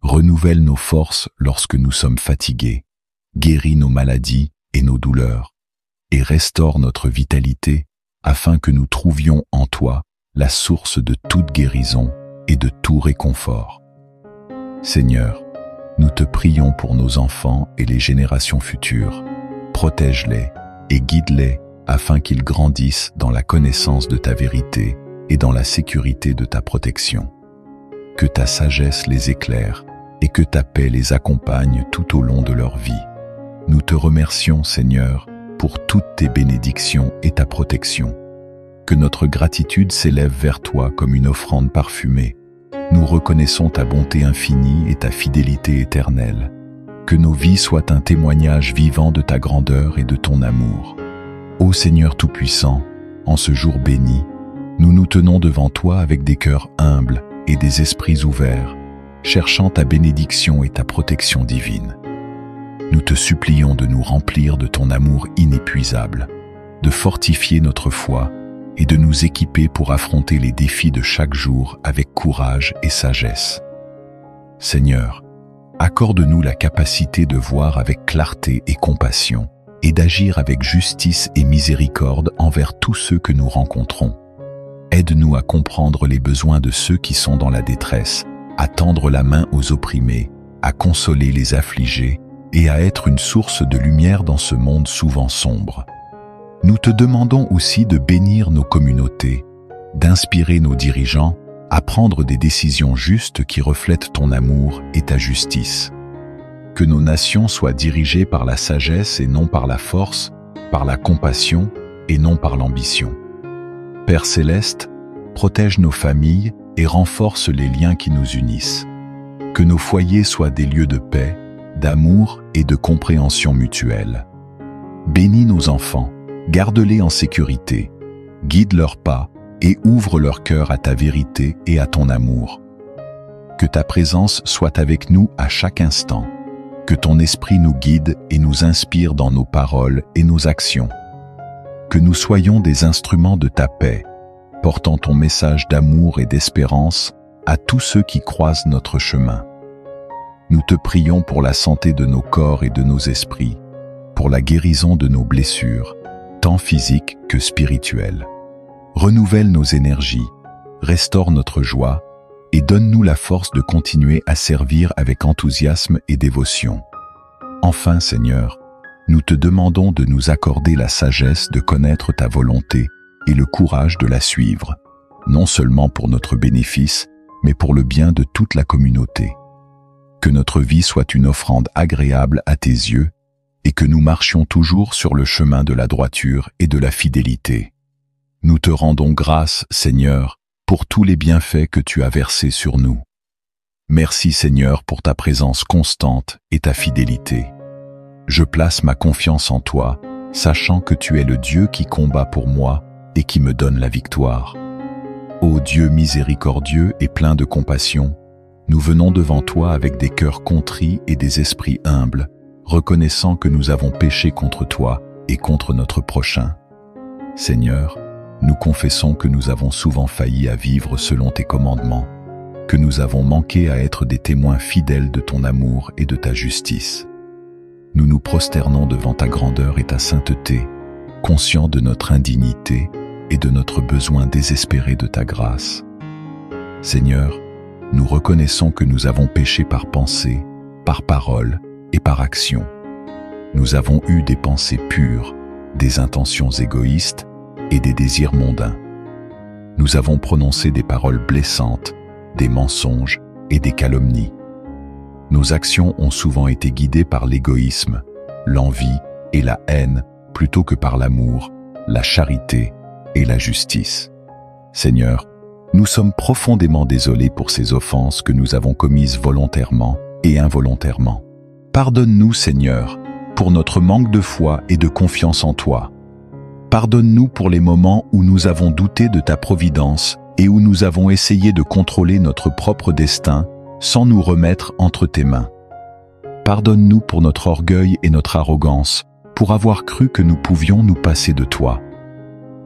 Renouvelle nos forces lorsque nous sommes fatigués, guéris nos maladies et nos douleurs, et restaure notre vitalité afin que nous trouvions en toi la source de toute guérison et de tout réconfort. Seigneur, nous te prions pour nos enfants et les générations futures. Protège-les et guide-les afin qu'ils grandissent dans la connaissance de ta vérité et dans la sécurité de ta protection. Que ta sagesse les éclaire et que ta paix les accompagne tout au long de leur vie. Nous te remercions, Seigneur, pour toutes tes bénédictions et ta protection. Que notre gratitude s'élève vers toi comme une offrande parfumée. Nous reconnaissons ta bonté infinie et ta fidélité éternelle. Que nos vies soient un témoignage vivant de ta grandeur et de ton amour. Ô Seigneur Tout-Puissant, en ce jour béni, nous nous tenons devant toi avec des cœurs humbles et des esprits ouverts, cherchant ta bénédiction et ta protection divine. Nous te supplions de nous remplir de ton amour inépuisable, de fortifier notre foi et de nous équiper pour affronter les défis de chaque jour avec courage et sagesse. Seigneur, accorde-nous la capacité de voir avec clarté et compassion et d'agir avec justice et miséricorde envers tous ceux que nous rencontrons. Aide-nous à comprendre les besoins de ceux qui sont dans la détresse, à tendre la main aux opprimés, à consoler les affligés et à être une source de lumière dans ce monde souvent sombre. Nous te demandons aussi de bénir nos communautés, d'inspirer nos dirigeants à prendre des décisions justes qui reflètent ton amour et ta justice. Que nos nations soient dirigées par la sagesse et non par la force, par la compassion et non par l'ambition. Père céleste, protège nos familles et renforce les liens qui nous unissent. Que nos foyers soient des lieux de paix, d'amour et de compréhension mutuelle. Bénis nos enfants, garde-les en sécurité, guide leurs pas et ouvre leur cœur à ta vérité et à ton amour. Que ta présence soit avec nous à chaque instant, que ton esprit nous guide et nous inspire dans nos paroles et nos actions. Que nous soyons des instruments de ta paix, portant ton message d'amour et d'espérance à tous ceux qui croisent notre chemin. Nous te prions pour la santé de nos corps et de nos esprits, pour la guérison de nos blessures, tant physiques que spirituelles. Renouvelle nos énergies, restaure notre joie et donne-nous la force de continuer à servir avec enthousiasme et dévotion. Enfin, Seigneur, nous te demandons de nous accorder la sagesse de connaître ta volonté et le courage de la suivre, non seulement pour notre bénéfice, mais pour le bien de toute la communauté. Que notre vie soit une offrande agréable à tes yeux et que nous marchions toujours sur le chemin de la droiture et de la fidélité. Nous te rendons grâce, Seigneur, pour tous les bienfaits que tu as versés sur nous. Merci, Seigneur, pour ta présence constante et ta fidélité. Je place ma confiance en toi, sachant que tu es le Dieu qui combat pour moi et qui me donne la victoire. Ô Dieu miséricordieux et plein de compassion, nous venons devant toi avec des cœurs contrits et des esprits humbles, reconnaissant que nous avons péché contre toi et contre notre prochain. Seigneur, nous confessons que nous avons souvent failli à vivre selon tes commandements, que nous avons manqué à être des témoins fidèles de ton amour et de ta justice. Nous nous prosternons devant ta grandeur et ta sainteté, conscients de notre indignité et de notre besoin désespéré de ta grâce. Seigneur, nous reconnaissons que nous avons péché par pensée, par parole et par action. Nous avons eu des pensées pures, des intentions égoïstes et des désirs mondains. Nous avons prononcé des paroles blessantes, des mensonges et des calomnies. Nos actions ont souvent été guidées par l'égoïsme, l'envie et la haine plutôt que par l'amour, la charité et la justice. Seigneur, nous sommes profondément désolés pour ces offenses que nous avons commises volontairement et involontairement. Pardonne-nous, Seigneur, pour notre manque de foi et de confiance en toi. Pardonne-nous pour les moments où nous avons douté de ta providence et où nous avons essayé de contrôler notre propre destin sans nous remettre entre tes mains. Pardonne-nous pour notre orgueil et notre arrogance, pour avoir cru que nous pouvions nous passer de toi.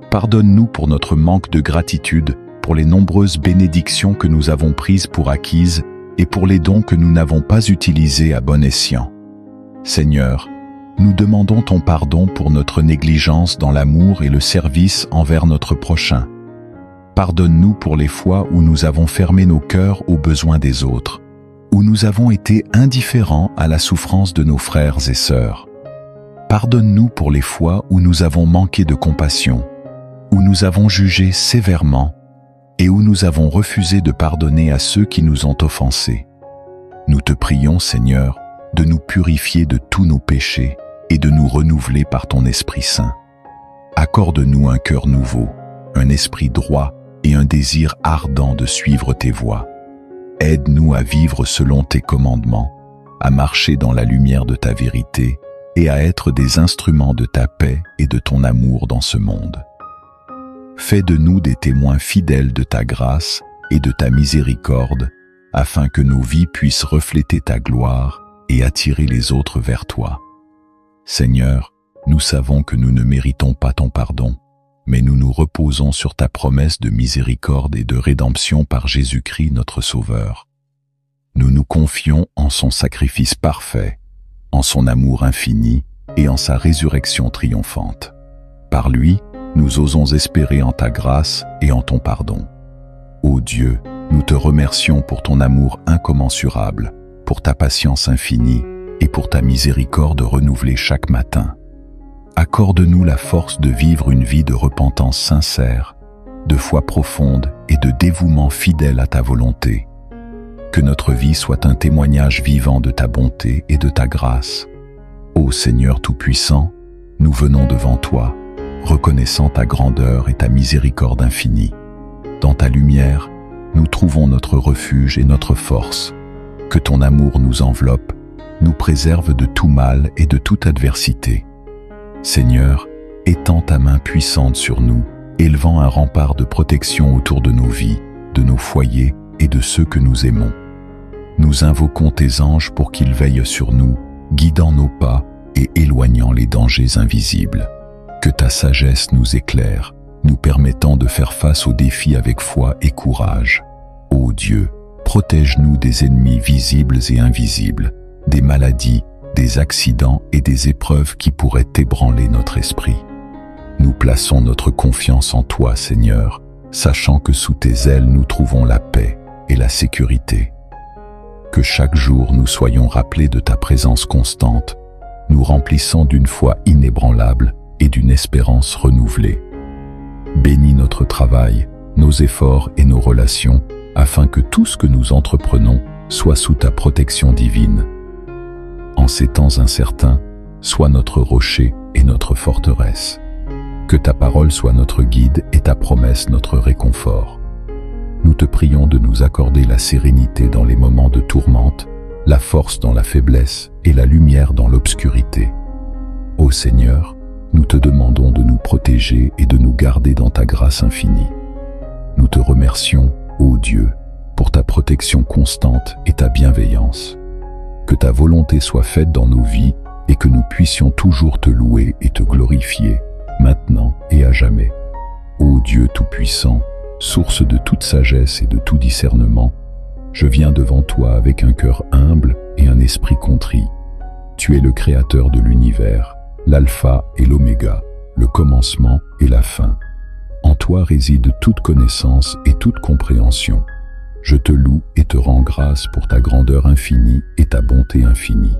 Pardonne-nous pour notre manque de gratitude, pour les nombreuses bénédictions que nous avons prises pour acquises et pour les dons que nous n'avons pas utilisés à bon escient. Seigneur, nous demandons ton pardon pour notre négligence dans l'amour et le service envers notre prochain. Pardonne-nous pour les fois où nous avons fermé nos cœurs aux besoins des autres, où nous avons été indifférents à la souffrance de nos frères et sœurs. Pardonne-nous pour les fois où nous avons manqué de compassion, où nous avons jugé sévèrement et où nous avons refusé de pardonner à ceux qui nous ont offensés. Nous te prions, Seigneur, de nous purifier de tous nos péchés et de nous renouveler par ton Esprit Saint. Accorde-nous un cœur nouveau, un esprit droit et un désir ardent de suivre tes voies. Aide-nous à vivre selon tes commandements, à marcher dans la lumière de ta vérité et à être des instruments de ta paix et de ton amour dans ce monde. Fais de nous des témoins fidèles de ta grâce et de ta miséricorde, afin que nos vies puissent refléter ta gloire et attirer les autres vers toi. Seigneur, nous savons que nous ne méritons pas ton pardon, mais nous nous reposons sur ta promesse de miséricorde et de rédemption par Jésus-Christ notre Sauveur. Nous nous confions en son sacrifice parfait, en son amour infini et en sa résurrection triomphante. Par lui, nous osons espérer en ta grâce et en ton pardon. Ô Dieu, nous te remercions pour ton amour incommensurable, pour ta patience infinie et pour ta miséricorde renouvelée chaque matin. Accorde-nous la force de vivre une vie de repentance sincère, de foi profonde et de dévouement fidèle à ta volonté. Que notre vie soit un témoignage vivant de ta bonté et de ta grâce. Ô Seigneur Tout-Puissant, nous venons devant toi, reconnaissant ta grandeur et ta miséricorde infinie. Dans ta lumière, nous trouvons notre refuge et notre force. Que ton amour nous enveloppe, nous préserve de tout mal et de toute adversité. Seigneur, étends ta main puissante sur nous, élevant un rempart de protection autour de nos vies, de nos foyers et de ceux que nous aimons. Nous invoquons tes anges pour qu'ils veillent sur nous, guidant nos pas et éloignant les dangers invisibles. Que ta sagesse nous éclaire, nous permettant de faire face aux défis avec foi et courage. Ô Dieu, protège-nous des ennemis visibles et invisibles, des maladies, des accidents et des épreuves qui pourraient ébranler notre esprit. Nous plaçons notre confiance en toi, Seigneur, sachant que sous tes ailes nous trouvons la paix et la sécurité. Que chaque jour nous soyons rappelés de ta présence constante, nous remplissant d'une foi inébranlable et d'une espérance renouvelée. Bénis notre travail, nos efforts et nos relations, afin que tout ce que nous entreprenons soit sous ta protection divine. En ces temps incertains, sois notre rocher et notre forteresse. Que ta parole soit notre guide et ta promesse notre réconfort. Nous te prions de nous accorder la sérénité dans les moments de tourmente, la force dans la faiblesse et la lumière dans l'obscurité. Ô Seigneur, Nous te demandons de nous protéger et de nous garder dans ta grâce infinie. Nous te remercions, ô Dieu, pour ta protection constante et ta bienveillance. Que ta volonté soit faite dans nos vies et que nous puissions toujours te louer et te glorifier, maintenant et à jamais. Ô Dieu Tout-Puissant, source de toute sagesse et de tout discernement, je viens devant toi avec un cœur humble et un esprit contrit. Tu es le Créateur de l'univers, l'alpha et l'oméga, le commencement et la fin. En toi réside toute connaissance et toute compréhension. Je te loue et te rends grâce pour ta grandeur infinie et ta bonté infinie.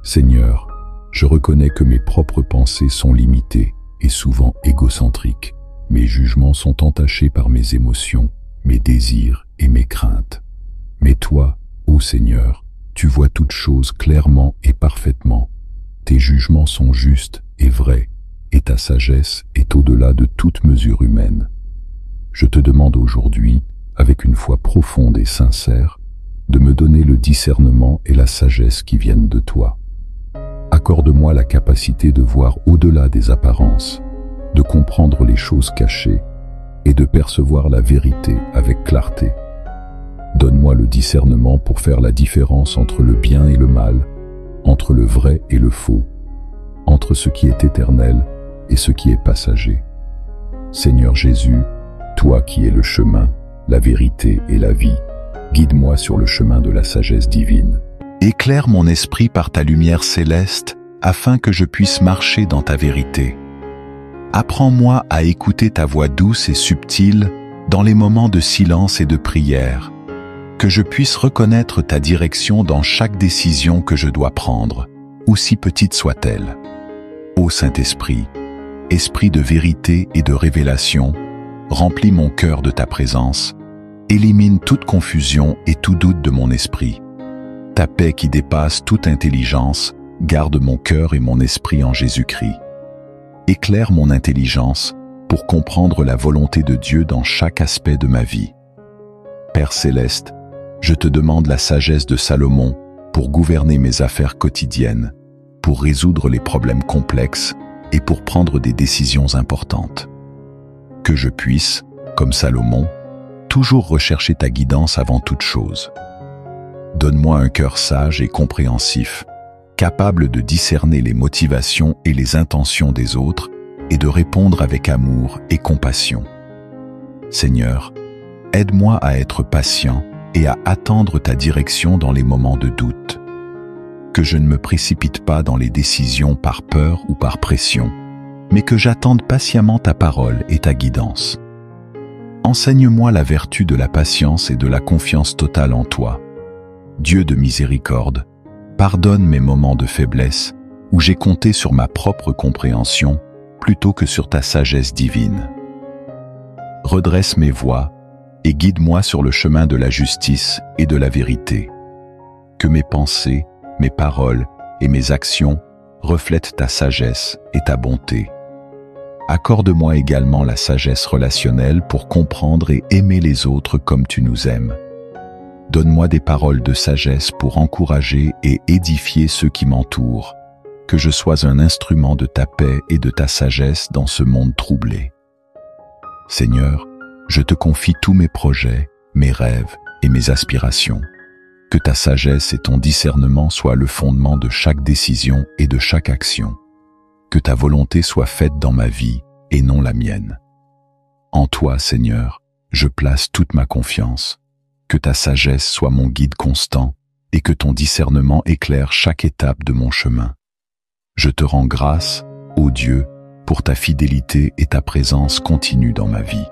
Seigneur, je reconnais que mes propres pensées sont limitées et souvent égocentriques. Mes jugements sont entachés par mes émotions, mes désirs et mes craintes. Mais toi, ô Seigneur, tu vois toutes choses clairement et parfaitement. Tes jugements sont justes et vrais, et ta sagesse est au-delà de toute mesure humaine. Je te demande aujourd'hui, avec une foi profonde et sincère, de me donner le discernement et la sagesse qui viennent de toi. Accorde-moi la capacité de voir au-delà des apparences, de comprendre les choses cachées et de percevoir la vérité avec clarté. Donne-moi le discernement pour faire la différence entre le bien et le mal, entre le vrai et le faux, entre ce qui est éternel et ce qui est passager. Seigneur Jésus, toi qui es le chemin, la vérité et la vie, guide-moi sur le chemin de la sagesse divine. Éclaire mon esprit par ta lumière céleste, afin que je puisse marcher dans ta vérité. Apprends-moi à écouter ta voix douce et subtile dans les moments de silence et de prière, que je puisse reconnaître ta direction dans chaque décision que je dois prendre, aussi petite soit-elle. Ô Saint-Esprit, Esprit de vérité et de révélation, remplis mon cœur de ta présence, élimine toute confusion et tout doute de mon esprit. Ta paix qui dépasse toute intelligence, garde mon cœur et mon esprit en Jésus-Christ. Éclaire mon intelligence pour comprendre la volonté de Dieu dans chaque aspect de ma vie. Père céleste, je te demande la sagesse de Salomon pour gouverner mes affaires quotidiennes, pour résoudre les problèmes complexes et pour prendre des décisions importantes. Que je puisse, comme Salomon, toujours rechercher ta guidance avant toute chose. Donne-moi un cœur sage et compréhensif, capable de discerner les motivations et les intentions des autres et de répondre avec amour et compassion. Seigneur, aide-moi à être patient et à attendre ta direction dans les moments de doute. Que je ne me précipite pas dans les décisions par peur ou par pression, mais que j'attende patiemment ta parole et ta guidance. Enseigne-moi la vertu de la patience et de la confiance totale en toi. Dieu de miséricorde, pardonne mes moments de faiblesse où j'ai compté sur ma propre compréhension plutôt que sur ta sagesse divine. Redresse mes voies et guide-moi sur le chemin de la justice et de la vérité. Que mes pensées, mes paroles et mes actions reflètent ta sagesse et ta bonté. Accorde-moi également la sagesse relationnelle pour comprendre et aimer les autres comme tu nous aimes. Donne-moi des paroles de sagesse pour encourager et édifier ceux qui m'entourent, que je sois un instrument de ta paix et de ta sagesse dans ce monde troublé. Seigneur, je te confie tous mes projets, mes rêves et mes aspirations. Que ta sagesse et ton discernement soient le fondement de chaque décision et de chaque action. Que ta volonté soit faite dans ma vie et non la mienne. En toi, Seigneur, je place toute ma confiance. Que ta sagesse soit mon guide constant et que ton discernement éclaire chaque étape de mon chemin. Je te rends grâce, ô Dieu, pour ta fidélité et ta présence continue dans ma vie.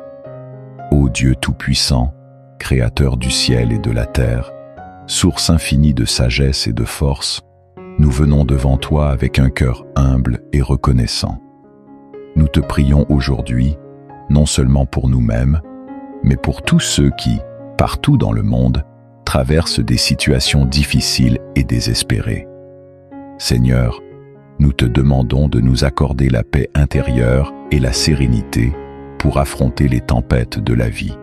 Ô Dieu Tout-Puissant, Créateur du ciel et de la terre, source infinie de sagesse et de force, nous venons devant toi avec un cœur humble et reconnaissant. Nous te prions aujourd'hui, non seulement pour nous-mêmes, mais pour tous ceux qui, partout dans le monde, traversent des situations difficiles et désespérées. Seigneur, nous te demandons de nous accorder la paix intérieure et la sérénité pour affronter les tempêtes de la vie.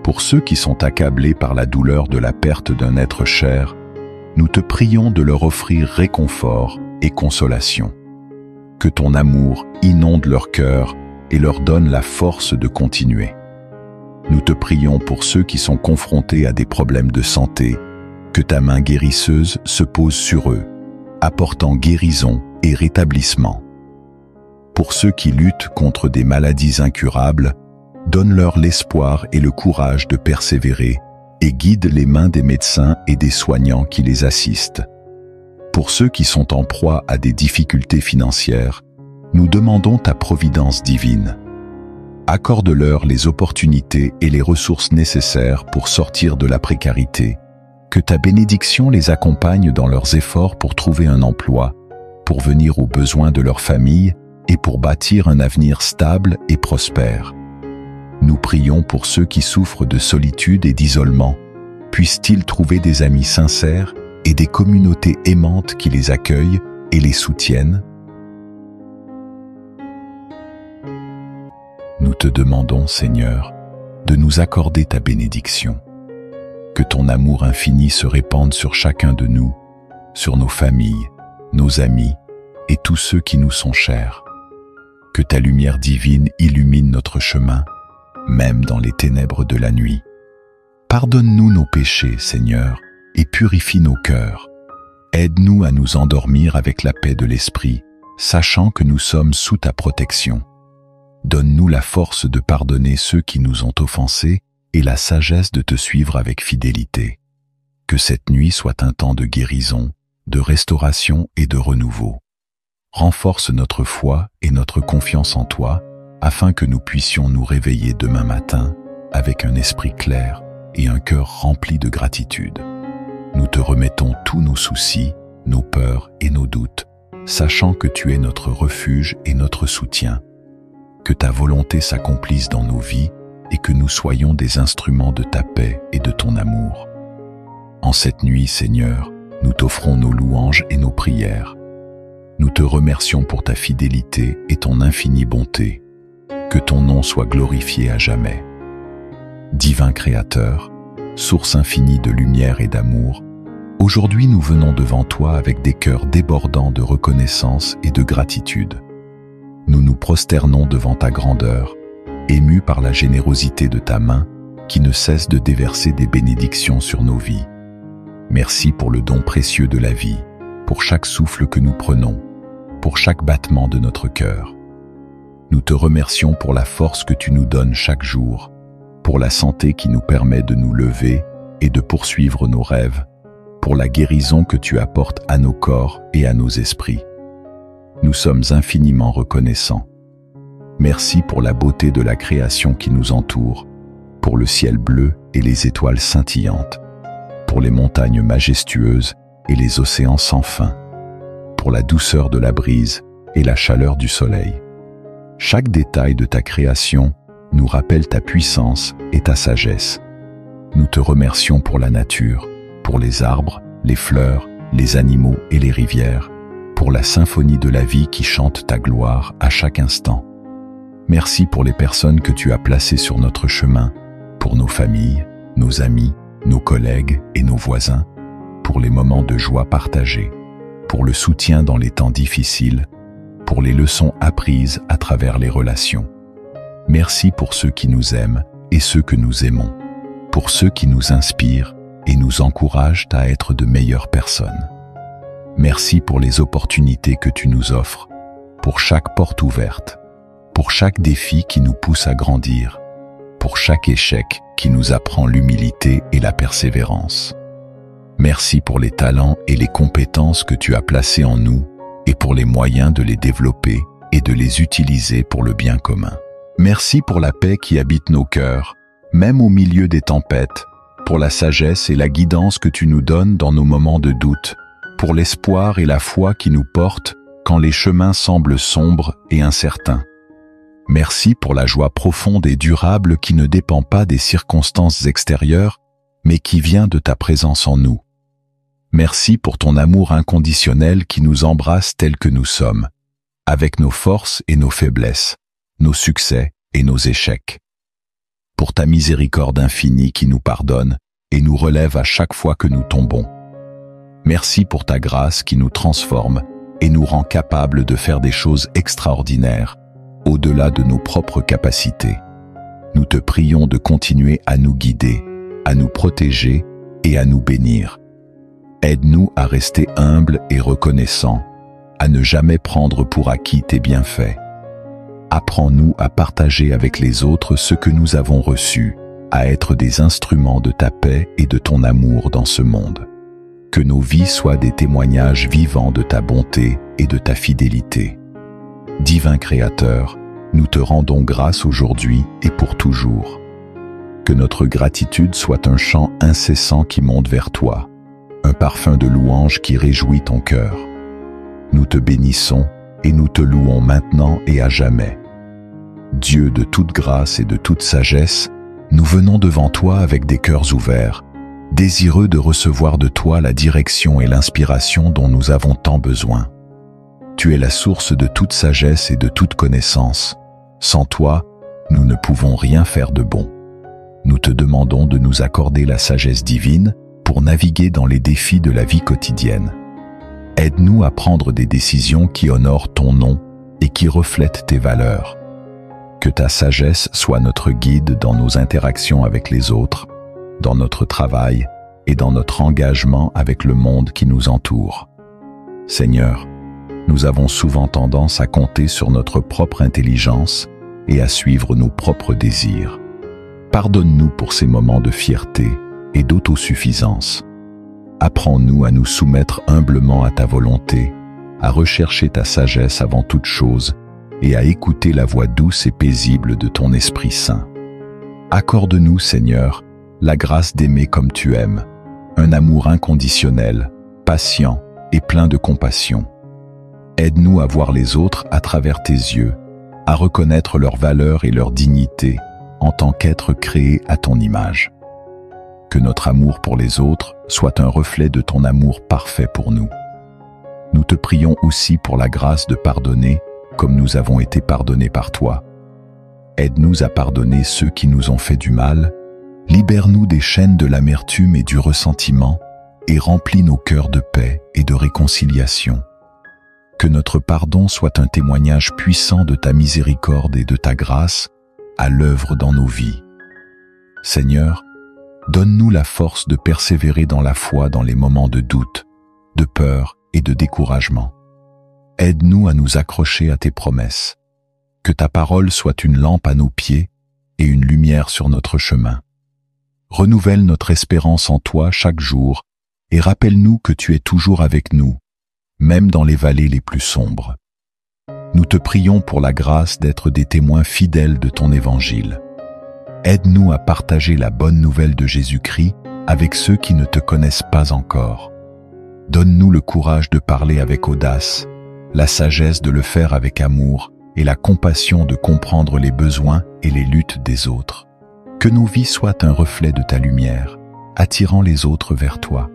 Pour ceux qui sont accablés par la douleur de la perte d'un être cher, nous te prions de leur offrir réconfort et consolation. que ton amour inonde leur cœur et leur donne la force de continuer. Nous te prions pour ceux qui sont confrontés à des problèmes de santé, que ta main guérisseuse se pose sur eux, apportant guérison et rétablissement. Pour ceux qui luttent contre des maladies incurables, donne-leur l'espoir et le courage de persévérer et guide les mains des médecins et des soignants qui les assistent. Pour ceux qui sont en proie à des difficultés financières, nous demandons ta providence divine. Accorde-leur les opportunités et les ressources nécessaires pour sortir de la précarité. Que ta bénédiction les accompagne dans leurs efforts pour trouver un emploi, pour venir aux besoins de leur famille et pour bâtir un avenir stable et prospère. Nous prions pour ceux qui souffrent de solitude et d'isolement. Puissent-ils trouver des amis sincères et des communautés aimantes qui les accueillent et les soutiennent? Nous te demandons, Seigneur, de nous accorder ta bénédiction. Que ton amour infini se répande sur chacun de nous, sur nos familles, nos amis et tous ceux qui nous sont chers. Que ta lumière divine illumine notre chemin, même dans les ténèbres de la nuit. Pardonne-nous nos péchés, Seigneur, et purifie nos cœurs. Aide-nous à nous endormir avec la paix de l'esprit, sachant que nous sommes sous ta protection. Donne-nous la force de pardonner ceux qui nous ont offensés et la sagesse de te suivre avec fidélité. Que cette nuit soit un temps de guérison, de restauration et de renouveau. Renforce notre foi et notre confiance en toi, afin que nous puissions nous réveiller demain matin avec un esprit clair et un cœur rempli de gratitude. Nous te remettons tous nos soucis, nos peurs et nos doutes, sachant que tu es notre refuge et notre soutien. Que ta volonté s'accomplisse dans nos vies et que nous soyons des instruments de ta paix et de ton amour. En cette nuit, Seigneur, nous t'offrons nos louanges et nos prières. Nous te remercions pour ta fidélité et ton infinie bonté. Que ton nom soit glorifié à jamais. Divin Créateur, source infinie de lumière et d'amour, aujourd'hui nous venons devant toi avec des cœurs débordants de reconnaissance et de gratitude. Nous nous prosternons devant ta grandeur, émus par la générosité de ta main qui ne cesse de déverser des bénédictions sur nos vies. Merci pour le don précieux de la vie, pour chaque souffle que nous prenons, pour chaque battement de notre cœur. Nous te remercions pour la force que tu nous donnes chaque jour, pour la santé qui nous permet de nous lever et de poursuivre nos rêves, pour la guérison que tu apportes à nos corps et à nos esprits. Nous sommes infiniment reconnaissants. Merci pour la beauté de la création qui nous entoure, pour le ciel bleu et les étoiles scintillantes, pour les montagnes majestueuses et les océans sans fin, pour la douceur de la brise et la chaleur du soleil. Chaque détail de ta création nous rappelle ta puissance et ta sagesse. Nous te remercions pour la nature, pour les arbres, les fleurs, les animaux et les rivières, pour la symphonie de la vie qui chante ta gloire à chaque instant. Merci pour les personnes que tu as placées sur notre chemin, pour nos familles, nos amis, nos collègues et nos voisins, pour les moments de joie partagés, pour le soutien dans les temps difficiles, pour les leçons apprises à travers les relations. Merci pour ceux qui nous aiment et ceux que nous aimons, pour ceux qui nous inspirent et nous encouragent à être de meilleures personnes. Merci pour les opportunités que tu nous offres, pour chaque porte ouverte, pour chaque défi qui nous pousse à grandir, pour chaque échec qui nous apprend l'humilité et la persévérance. Merci pour les talents et les compétences que tu as placés en nous et pour les moyens de les développer et de les utiliser pour le bien commun. Merci pour la paix qui habite nos cœurs, même au milieu des tempêtes, pour la sagesse et la guidance que tu nous donnes dans nos moments de doute, pour l'espoir et la foi qui nous portent quand les chemins semblent sombres et incertains. Merci pour la joie profonde et durable qui ne dépend pas des circonstances extérieures, mais qui vient de ta présence en nous. Merci pour ton amour inconditionnel qui nous embrasse tels que nous sommes, avec nos forces et nos faiblesses, nos succès et nos échecs. Pour ta miséricorde infinie qui nous pardonne et nous relève à chaque fois que nous tombons. Merci pour ta grâce qui nous transforme et nous rend capables de faire des choses extraordinaires, au-delà de nos propres capacités. Nous te prions de continuer à nous guider, à nous protéger et à nous bénir. Aide-nous à rester humbles et reconnaissants, à ne jamais prendre pour acquis tes bienfaits. Apprends-nous à partager avec les autres ce que nous avons reçu, à être des instruments de ta paix et de ton amour dans ce monde. Que nos vies soient des témoignages vivants de ta bonté et de ta fidélité. Divin Créateur, nous te rendons grâce aujourd'hui et pour toujours. Que notre gratitude soit un chant incessant qui monte vers toi, un parfum de louange qui réjouit ton cœur. Nous te bénissons et nous te louons maintenant et à jamais. Dieu de toute grâce et de toute sagesse, nous venons devant toi avec des cœurs ouverts, désireux de recevoir de toi la direction et l'inspiration dont nous avons tant besoin. Tu es la source de toute sagesse et de toute connaissance. Sans toi, nous ne pouvons rien faire de bon. Nous te demandons de nous accorder la sagesse divine pour naviguer dans les défis de la vie quotidienne. Aide-nous à prendre des décisions qui honorent ton nom et qui reflètent tes valeurs. Que ta sagesse soit notre guide dans nos interactions avec les autres, dans notre travail et dans notre engagement avec le monde qui nous entoure. Seigneur, nous avons souvent tendance à compter sur notre propre intelligence et à suivre nos propres désirs. Pardonne-nous pour ces moments de fierté et d'autosuffisance. Apprends-nous à nous soumettre humblement à ta volonté, à rechercher ta sagesse avant toute chose et à écouter la voix douce et paisible de ton Esprit Saint. Accorde-nous, Seigneur, la grâce d'aimer comme tu aimes, un amour inconditionnel, patient et plein de compassion. Aide-nous à voir les autres à travers tes yeux, à reconnaître leur valeur et leur dignité en tant qu'être créé à ton image. Que notre amour pour les autres soit un reflet de ton amour parfait pour nous. Nous te prions aussi pour la grâce de pardonner comme nous avons été pardonnés par toi. Aide-nous à pardonner ceux qui nous ont fait du mal, libère-nous des chaînes de l'amertume et du ressentiment et remplis nos cœurs de paix et de réconciliation. Que notre pardon soit un témoignage puissant de ta miséricorde et de ta grâce à l'œuvre dans nos vies. Seigneur, donne-nous la force de persévérer dans la foi dans les moments de doute, de peur et de découragement. Aide-nous à nous accrocher à tes promesses. Que ta parole soit une lampe à nos pieds et une lumière sur notre chemin. Renouvelle notre espérance en toi chaque jour et rappelle-nous que tu es toujours avec nous, même dans les vallées les plus sombres. Nous te prions pour la grâce d'être des témoins fidèles de ton évangile. Aide-nous à partager la bonne nouvelle de Jésus-Christ avec ceux qui ne te connaissent pas encore. Donne-nous le courage de parler avec audace, la sagesse de le faire avec amour et la compassion de comprendre les besoins et les luttes des autres. Que nos vies soient un reflet de ta lumière, attirant les autres vers toi.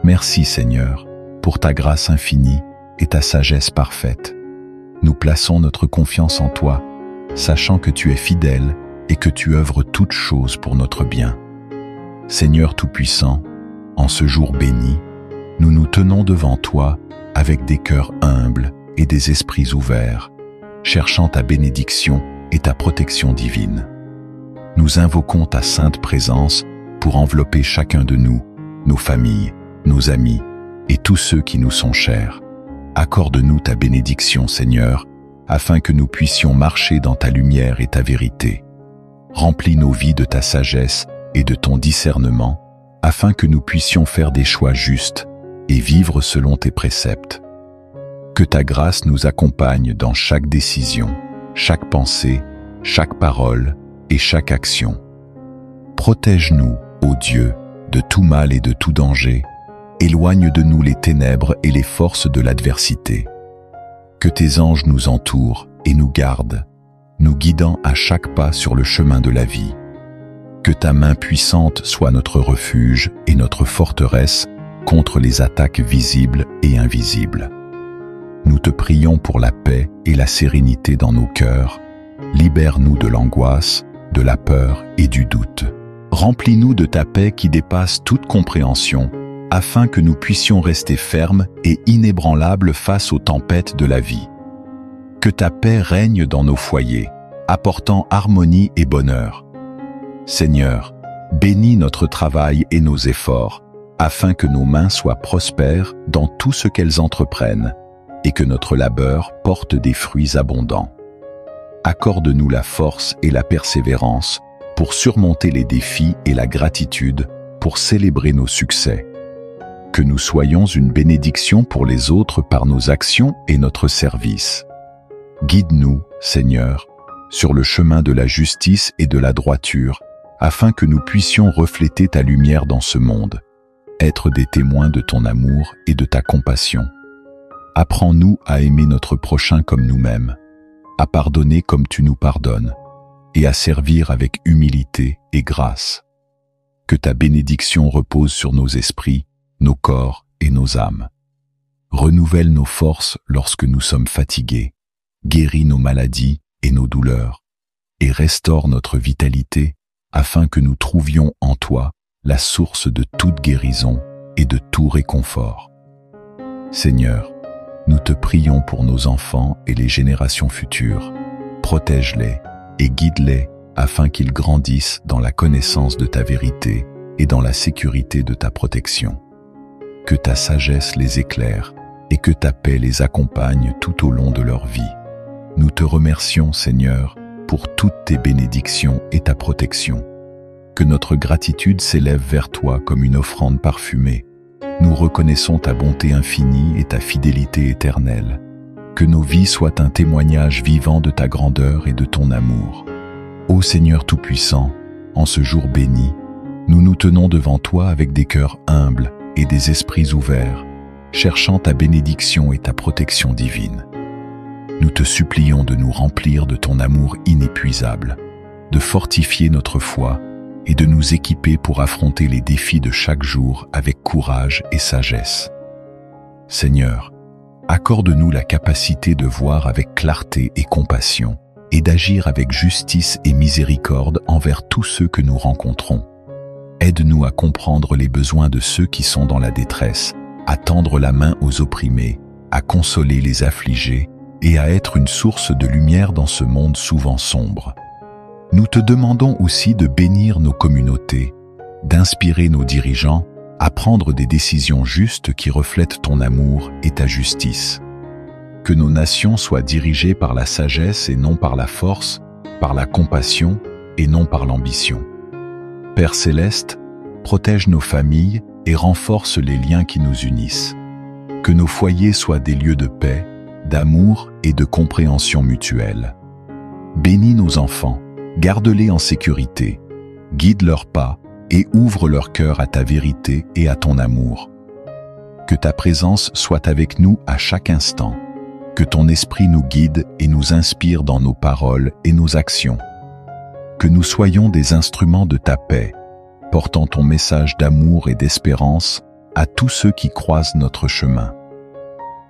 Merci Seigneur, pour ta grâce infinie et ta sagesse parfaite. Nous plaçons notre confiance en toi, sachant que tu es fidèle et que tu œuvres toutes choses pour notre bien. Seigneur Tout-Puissant, en ce jour béni, nous nous tenons devant toi avec des cœurs humbles et des esprits ouverts, cherchant ta bénédiction et ta protection divine. Nous invoquons ta sainte présence pour envelopper chacun de nous, nos familles, nos amis et tous ceux qui nous sont chers. Accorde-nous ta bénédiction, Seigneur, afin que nous puissions marcher dans ta lumière et ta vérité. Remplis nos vies de ta sagesse et de ton discernement, afin que nous puissions faire des choix justes et vivre selon tes préceptes. Que ta grâce nous accompagne dans chaque décision, chaque pensée, chaque parole et chaque action. Protège-nous, ô Dieu, de tout mal et de tout danger. Éloigne de nous les ténèbres et les forces de l'adversité. Que tes anges nous entourent et nous gardent, nous guidant à chaque pas sur le chemin de la vie. Que ta main puissante soit notre refuge et notre forteresse contre les attaques visibles et invisibles. Nous te prions pour la paix et la sérénité dans nos cœurs. Libère-nous de l'angoisse, de la peur et du doute. Remplis-nous de ta paix qui dépasse toute compréhension, afin que nous puissions rester fermes et inébranlables face aux tempêtes de la vie. Que ta paix règne dans nos foyers, apportant harmonie et bonheur. Seigneur, bénis notre travail et nos efforts, afin que nos mains soient prospères dans tout ce qu'elles entreprennent, et que notre labeur porte des fruits abondants. Accorde-nous la force et la persévérance pour surmonter les défis et la gratitude pour célébrer nos succès. Que nous soyons une bénédiction pour les autres par nos actions et notre service. Guide-nous, Seigneur, sur le chemin de la justice et de la droiture, afin que nous puissions refléter ta lumière dans ce monde, être des témoins de ton amour et de ta compassion. Apprends-nous à aimer notre prochain comme nous-mêmes, à pardonner comme tu nous pardonnes, et à servir avec humilité et grâce. Que ta bénédiction repose sur nos esprits, nos corps et nos âmes. Renouvelle nos forces lorsque nous sommes fatigués, guéris nos maladies et nos douleurs, et restaure notre vitalité afin que nous trouvions en toi la source de toute guérison et de tout réconfort. Seigneur, nous te prions pour nos enfants et les générations futures. Protège-les et guide-les afin qu'ils grandissent dans la connaissance de ta vérité et dans la sécurité de ta protection. Que ta sagesse les éclaire et que ta paix les accompagne tout au long de leur vie. Nous te remercions, Seigneur, pour toutes tes bénédictions et ta protection. Que notre gratitude s'élève vers toi comme une offrande parfumée. Nous reconnaissons ta bonté infinie et ta fidélité éternelle. Que nos vies soient un témoignage vivant de ta grandeur et de ton amour. Ô Seigneur Tout-Puissant, en ce jour béni, nous nous tenons devant toi avec des cœurs humbles et des esprits ouverts, cherchant ta bénédiction et ta protection divine. Nous te supplions de nous remplir de ton amour inépuisable, de fortifier notre foi et de nous équiper pour affronter les défis de chaque jour avec courage et sagesse. Seigneur, accorde-nous la capacité de voir avec clarté et compassion et d'agir avec justice et miséricorde envers tous ceux que nous rencontrons. Aide-nous à comprendre les besoins de ceux qui sont dans la détresse, à tendre la main aux opprimés, à consoler les affligés et à être une source de lumière dans ce monde souvent sombre. Nous te demandons aussi de bénir nos communautés, d'inspirer nos dirigeants à prendre des décisions justes qui reflètent ton amour et ta justice. Que nos nations soient dirigées par la sagesse et non par la force, par la compassion et non par l'ambition. Père céleste, protège nos familles et renforce les liens qui nous unissent. Que nos foyers soient des lieux de paix, d'amour et de compréhension mutuelle. Bénis nos enfants, garde-les en sécurité, guide leurs pas et ouvre leur cœur à ta vérité et à ton amour. Que ta présence soit avec nous à chaque instant, que ton esprit nous guide et nous inspire dans nos paroles et nos actions. Que nous soyons des instruments de ta paix, portant ton message d'amour et d'espérance à tous ceux qui croisent notre chemin.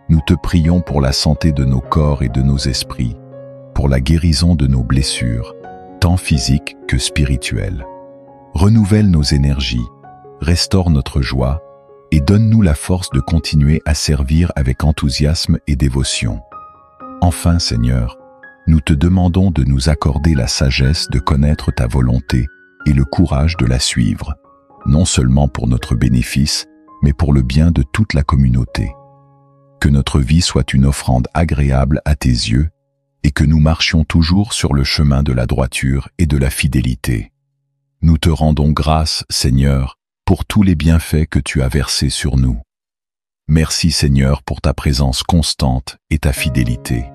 Nous te prions pour la santé de nos corps et de nos esprits, pour la guérison de nos blessures, tant physiques que spirituelles. Renouvelle nos énergies, restaure notre joie et donne-nous la force de continuer à servir avec enthousiasme et dévotion. Enfin, Seigneur, nous te demandons de nous accorder la sagesse de connaître ta volonté et le courage de la suivre, non seulement pour notre bénéfice, mais pour le bien de toute la communauté. Que notre vie soit une offrande agréable à tes yeux et que nous marchions toujours sur le chemin de la droiture et de la fidélité. Nous te rendons grâce, Seigneur, pour tous les bienfaits que tu as versés sur nous. Merci, Seigneur, pour ta présence constante et ta fidélité.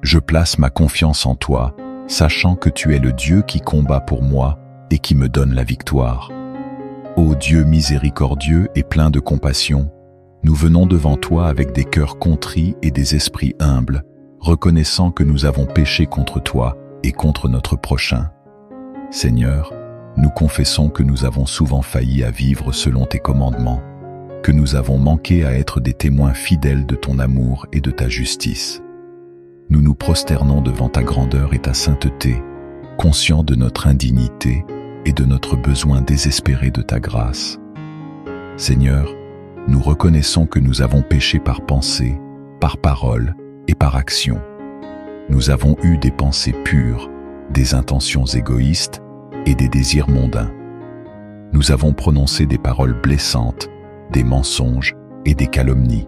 Je place ma confiance en toi, sachant que tu es le Dieu qui combat pour moi et qui me donne la victoire. Ô Dieu miséricordieux et plein de compassion, nous venons devant toi avec des cœurs contrits et des esprits humbles, reconnaissant que nous avons péché contre toi et contre notre prochain. Seigneur, nous confessons que nous avons souvent failli à vivre selon tes commandements, que nous avons manqué à être des témoins fidèles de ton amour et de ta justice. Nous nous prosternons devant ta grandeur et ta sainteté, conscients de notre indignité et de notre besoin désespéré de ta grâce. Seigneur, nous reconnaissons que nous avons péché par pensée, par parole et par action. Nous avons eu des pensées pures, des intentions égoïstes et des désirs mondains. Nous avons prononcé des paroles blessantes, des mensonges et des calomnies.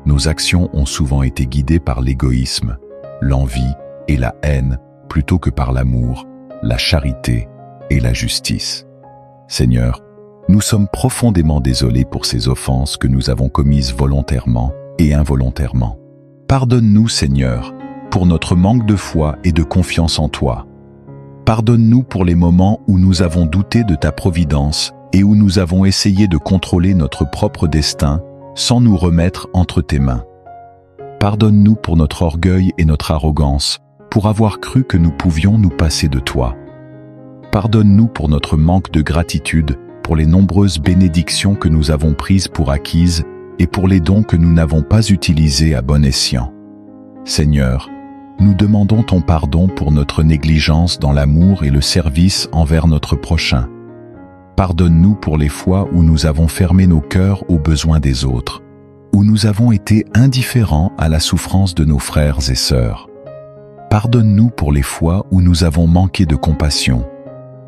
Nos actions ont souvent été guidées par l'égoïsme, l'envie et la haine plutôt que par l'amour, la charité et la justice. Seigneur, nous sommes profondément désolés pour ces offenses que nous avons commises volontairement et involontairement. Pardonne-nous, Seigneur, pour notre manque de foi et de confiance en toi. Pardonne-nous pour les moments où nous avons douté de ta providence et où nous avons essayé de contrôler notre propre destin sans nous remettre entre tes mains. Pardonne-nous pour notre orgueil et notre arrogance, pour avoir cru que nous pouvions nous passer de toi. Pardonne-nous pour notre manque de gratitude, pour les nombreuses bénédictions que nous avons prises pour acquises et pour les dons que nous n'avons pas utilisés à bon escient. Seigneur, nous demandons ton pardon pour notre négligence dans l'amour et le service envers notre prochain. Pardonne-nous pour les fois où nous avons fermé nos cœurs aux besoins des autres, où nous avons été indifférents à la souffrance de nos frères et sœurs. Pardonne-nous pour les fois où nous avons manqué de compassion,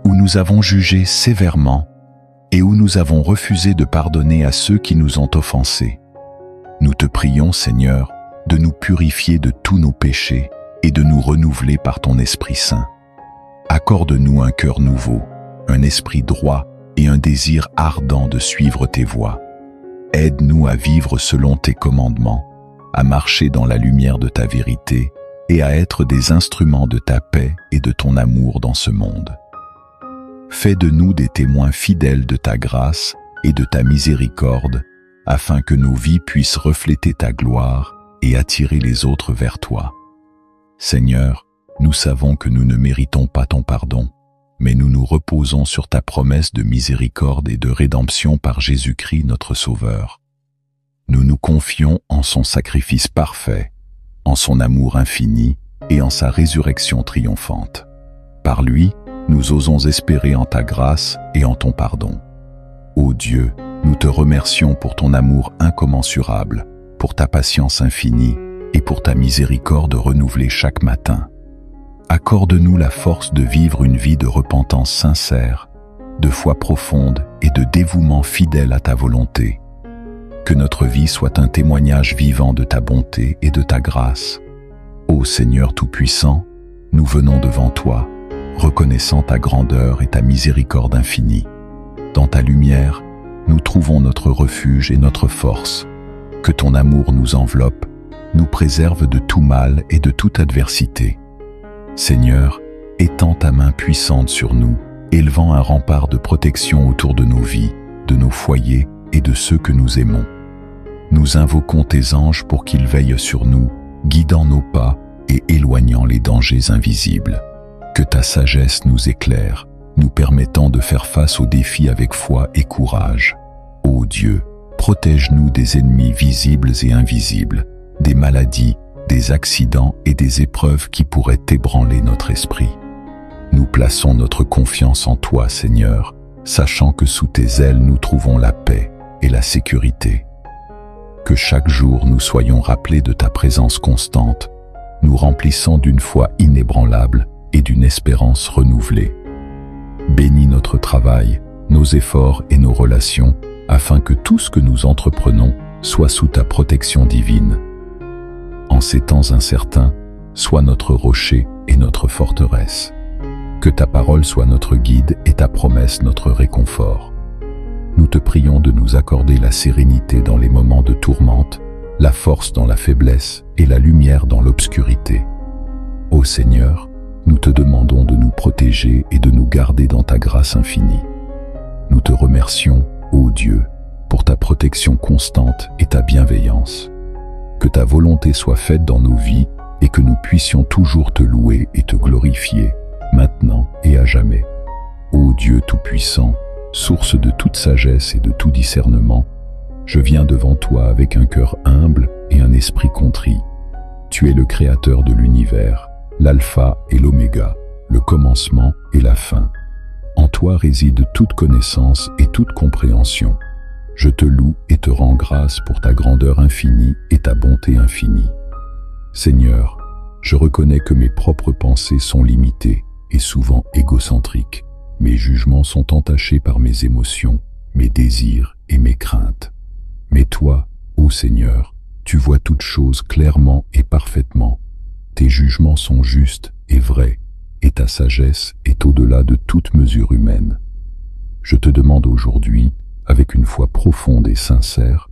où nous avons jugé sévèrement et où nous avons refusé de pardonner à ceux qui nous ont offensés. Nous te prions, Seigneur, de nous purifier de tous nos péchés et de nous renouveler par ton Esprit Saint. Accorde-nous un cœur nouveau, un esprit droit et un désir ardent de suivre tes voies. Aide-nous à vivre selon tes commandements, à marcher dans la lumière de ta vérité et à être des instruments de ta paix et de ton amour dans ce monde. Fais de nous des témoins fidèles de ta grâce et de ta miséricorde, afin que nos vies puissent refléter ta gloire et attirer les autres vers toi. Seigneur, nous savons que nous ne méritons pas ton pardon, mais nous nous reposons sur ta promesse de miséricorde et de rédemption par Jésus-Christ notre Sauveur. Nous nous confions en son sacrifice parfait, en son amour infini et en sa résurrection triomphante. Par lui, nous osons espérer en ta grâce et en ton pardon. Ô Dieu, nous te remercions pour ton amour incommensurable, pour ta patience infinie et pour ta miséricorde renouvelée chaque matin. Accorde-nous la force de vivre une vie de repentance sincère, de foi profonde et de dévouement fidèle à ta volonté. Que notre vie soit un témoignage vivant de ta bonté et de ta grâce. Ô Seigneur Tout-Puissant, nous venons devant toi, reconnaissant ta grandeur et ta miséricorde infinie. Dans ta lumière, nous trouvons notre refuge et notre force. Que ton amour nous enveloppe, nous préserve de tout mal et de toute adversité. Seigneur, étends ta main puissante sur nous, élevant un rempart de protection autour de nos vies, de nos foyers et de ceux que nous aimons. Nous invoquons tes anges pour qu'ils veillent sur nous, guidant nos pas et éloignant les dangers invisibles. Que ta sagesse nous éclaire, nous permettant de faire face aux défis avec foi et courage. Ô Dieu, protège-nous des ennemis visibles et invisibles, des maladies, des accidents et des épreuves qui pourraient ébranler notre esprit. Nous plaçons notre confiance en toi, Seigneur, sachant que sous tes ailes nous trouvons la paix et la sécurité. Que chaque jour nous soyons rappelés de ta présence constante, nous remplissant d'une foi inébranlable et d'une espérance renouvelée. Bénis notre travail, nos efforts et nos relations, afin que tout ce que nous entreprenons soit sous ta protection divine. En ces temps incertains, sois notre rocher et notre forteresse. Que ta parole soit notre guide et ta promesse notre réconfort. Nous te prions de nous accorder la sérénité dans les moments de tourmente, la force dans la faiblesse et la lumière dans l'obscurité. Ô Seigneur, nous te demandons de nous protéger et de nous garder dans ta grâce infinie. Nous te remercions, ô Dieu, pour ta protection constante et ta bienveillance. Que ta volonté soit faite dans nos vies et que nous puissions toujours te louer et te glorifier, maintenant et à jamais. Ô Dieu Tout-Puissant, source de toute sagesse et de tout discernement, je viens devant toi avec un cœur humble et un esprit contrit. Tu es le Créateur de l'univers, l'alpha et l'oméga, le commencement et la fin. En toi réside toute connaissance et toute compréhension. Je te loue et te rends grâce pour ta grandeur infinie et ta bonté infinie. Seigneur, je reconnais que mes propres pensées sont limitées et souvent égocentriques. Mes jugements sont entachés par mes émotions, mes désirs et mes craintes. Mais toi, ô Seigneur, tu vois toutes choses clairement et parfaitement. Tes jugements sont justes et vrais, et ta sagesse est au-delà de toute mesure humaine. Je te demande aujourd'hui, avec une foi profonde et sincère,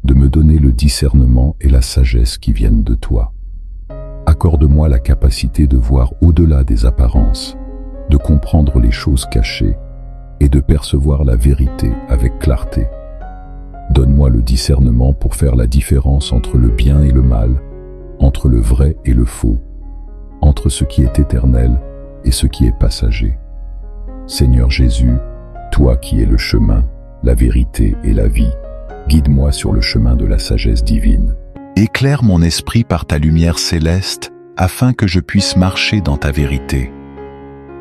de me donner le discernement et la sagesse qui viennent de toi. Accorde-moi la capacité de voir au-delà des apparences, de comprendre les choses cachées et de percevoir la vérité avec clarté. Donne-moi le discernement pour faire la différence entre le bien et le mal, entre le vrai et le faux, entre ce qui est éternel et ce qui est passager. Seigneur Jésus, toi qui es le chemin, la vérité et la vie, guide-moi sur le chemin de la sagesse divine. Éclaire mon esprit par ta lumière céleste, afin que je puisse marcher dans ta vérité.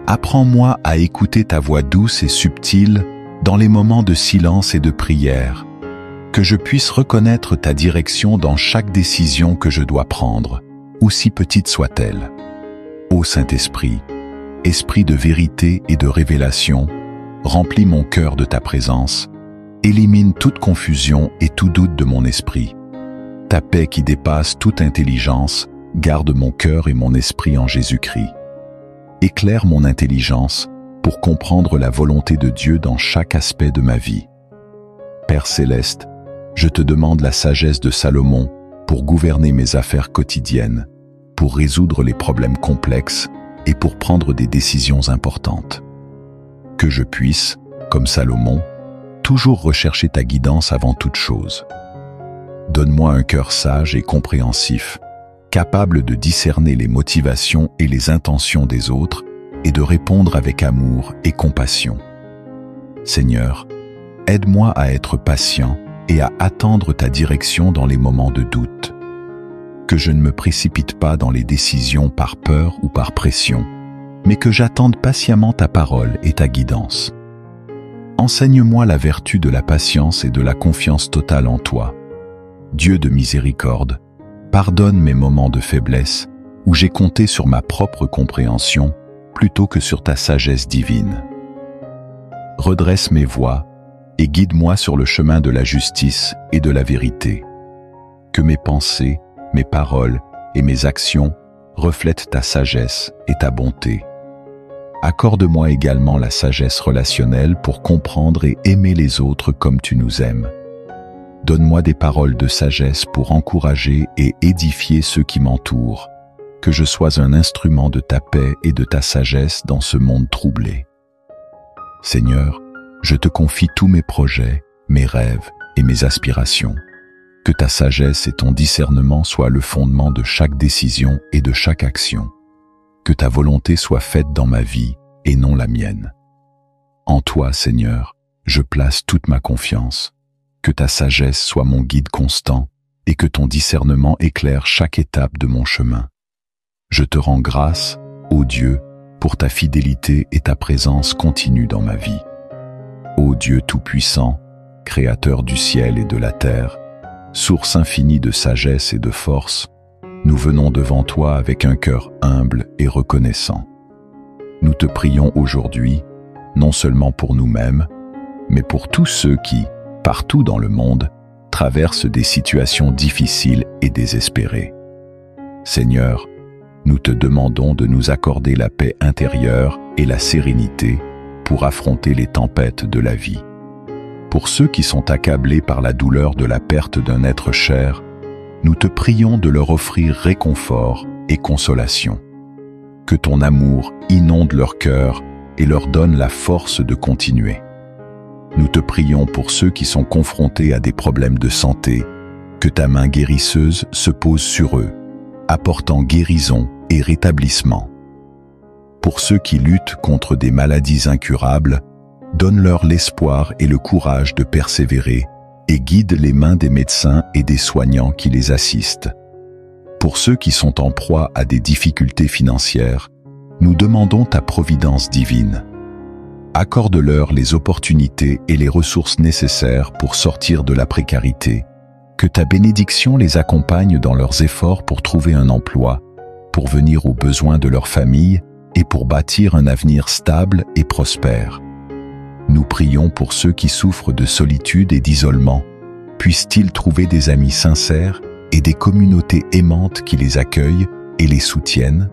Apprends-moi à écouter ta voix douce et subtile dans les moments de silence et de prière, que je puisse reconnaître ta direction dans chaque décision que je dois prendre, aussi petite soit-elle. Ô Saint-Esprit, Esprit de vérité et de révélation, remplis mon cœur de ta présence, élimine toute confusion et tout doute de mon esprit. Ta paix qui dépasse toute intelligence, garde mon cœur et mon esprit en Jésus-Christ. Éclaire mon intelligence pour comprendre la volonté de Dieu dans chaque aspect de ma vie. Père céleste, je te demande la sagesse de Salomon pour gouverner mes affaires quotidiennes, pour résoudre les problèmes complexes et pour prendre des décisions importantes. Que je puisse, comme Salomon, toujours rechercher ta guidance avant toute chose. Donne-moi un cœur sage et compréhensif, capable de discerner les motivations et les intentions des autres et de répondre avec amour et compassion. Seigneur, aide-moi à être patient et à attendre ta direction dans les moments de doute. Que je ne me précipite pas dans les décisions par peur ou par pression, mais que j'attende patiemment ta parole et ta guidance. Enseigne-moi la vertu de la patience et de la confiance totale en toi. Dieu de miséricorde, pardonne mes moments de faiblesse où j'ai compté sur ma propre compréhension plutôt que sur ta sagesse divine. Redresse mes voies et guide-moi sur le chemin de la justice et de la vérité. Que mes pensées, mes paroles et mes actions reflètent ta sagesse et ta bonté. Accorde-moi également la sagesse relationnelle pour comprendre et aimer les autres comme tu nous aimes. Donne-moi des paroles de sagesse pour encourager et édifier ceux qui m'entourent, que je sois un instrument de ta paix et de ta sagesse dans ce monde troublé. Seigneur, je te confie tous mes projets, mes rêves et mes aspirations. Que ta sagesse et ton discernement soient le fondement de chaque décision et de chaque action. Que ta volonté soit faite dans ma vie et non la mienne. En toi, Seigneur, je place toute ma confiance. Que ta sagesse soit mon guide constant et que ton discernement éclaire chaque étape de mon chemin. Je te rends grâce, ô Dieu, pour ta fidélité et ta présence continue dans ma vie. Ô Dieu Tout-Puissant, Créateur du ciel et de la terre, source infinie de sagesse et de force, nous venons devant toi avec un cœur humble et reconnaissant. Nous te prions aujourd'hui, non seulement pour nous-mêmes, mais pour tous ceux qui, partout dans le monde, traversent des situations difficiles et désespérées. Seigneur, nous te demandons de nous accorder la paix intérieure et la sérénité pour affronter les tempêtes de la vie. Pour ceux qui sont accablés par la douleur de la perte d'un être cher, nous te prions de leur offrir réconfort et consolation. Que ton amour inonde leur cœur et leur donne la force de continuer. Nous te prions pour ceux qui sont confrontés à des problèmes de santé, que ta main guérisseuse se pose sur eux, apportant guérison et rétablissement. Pour ceux qui luttent contre des maladies incurables, donne-leur l'espoir et le courage de persévérer et guide les mains des médecins et des soignants qui les assistent. Pour ceux qui sont en proie à des difficultés financières, nous demandons ta providence divine. accorde-leur les opportunités et les ressources nécessaires pour sortir de la précarité. Que ta bénédiction les accompagne dans leurs efforts pour trouver un emploi, pour venir aux besoins de leur famille et pour bâtir un avenir stable et prospère. Nous prions pour ceux qui souffrent de solitude et d'isolement. Puissent-ils trouver des amis sincères et des communautés aimantes qui les accueillent et les soutiennent?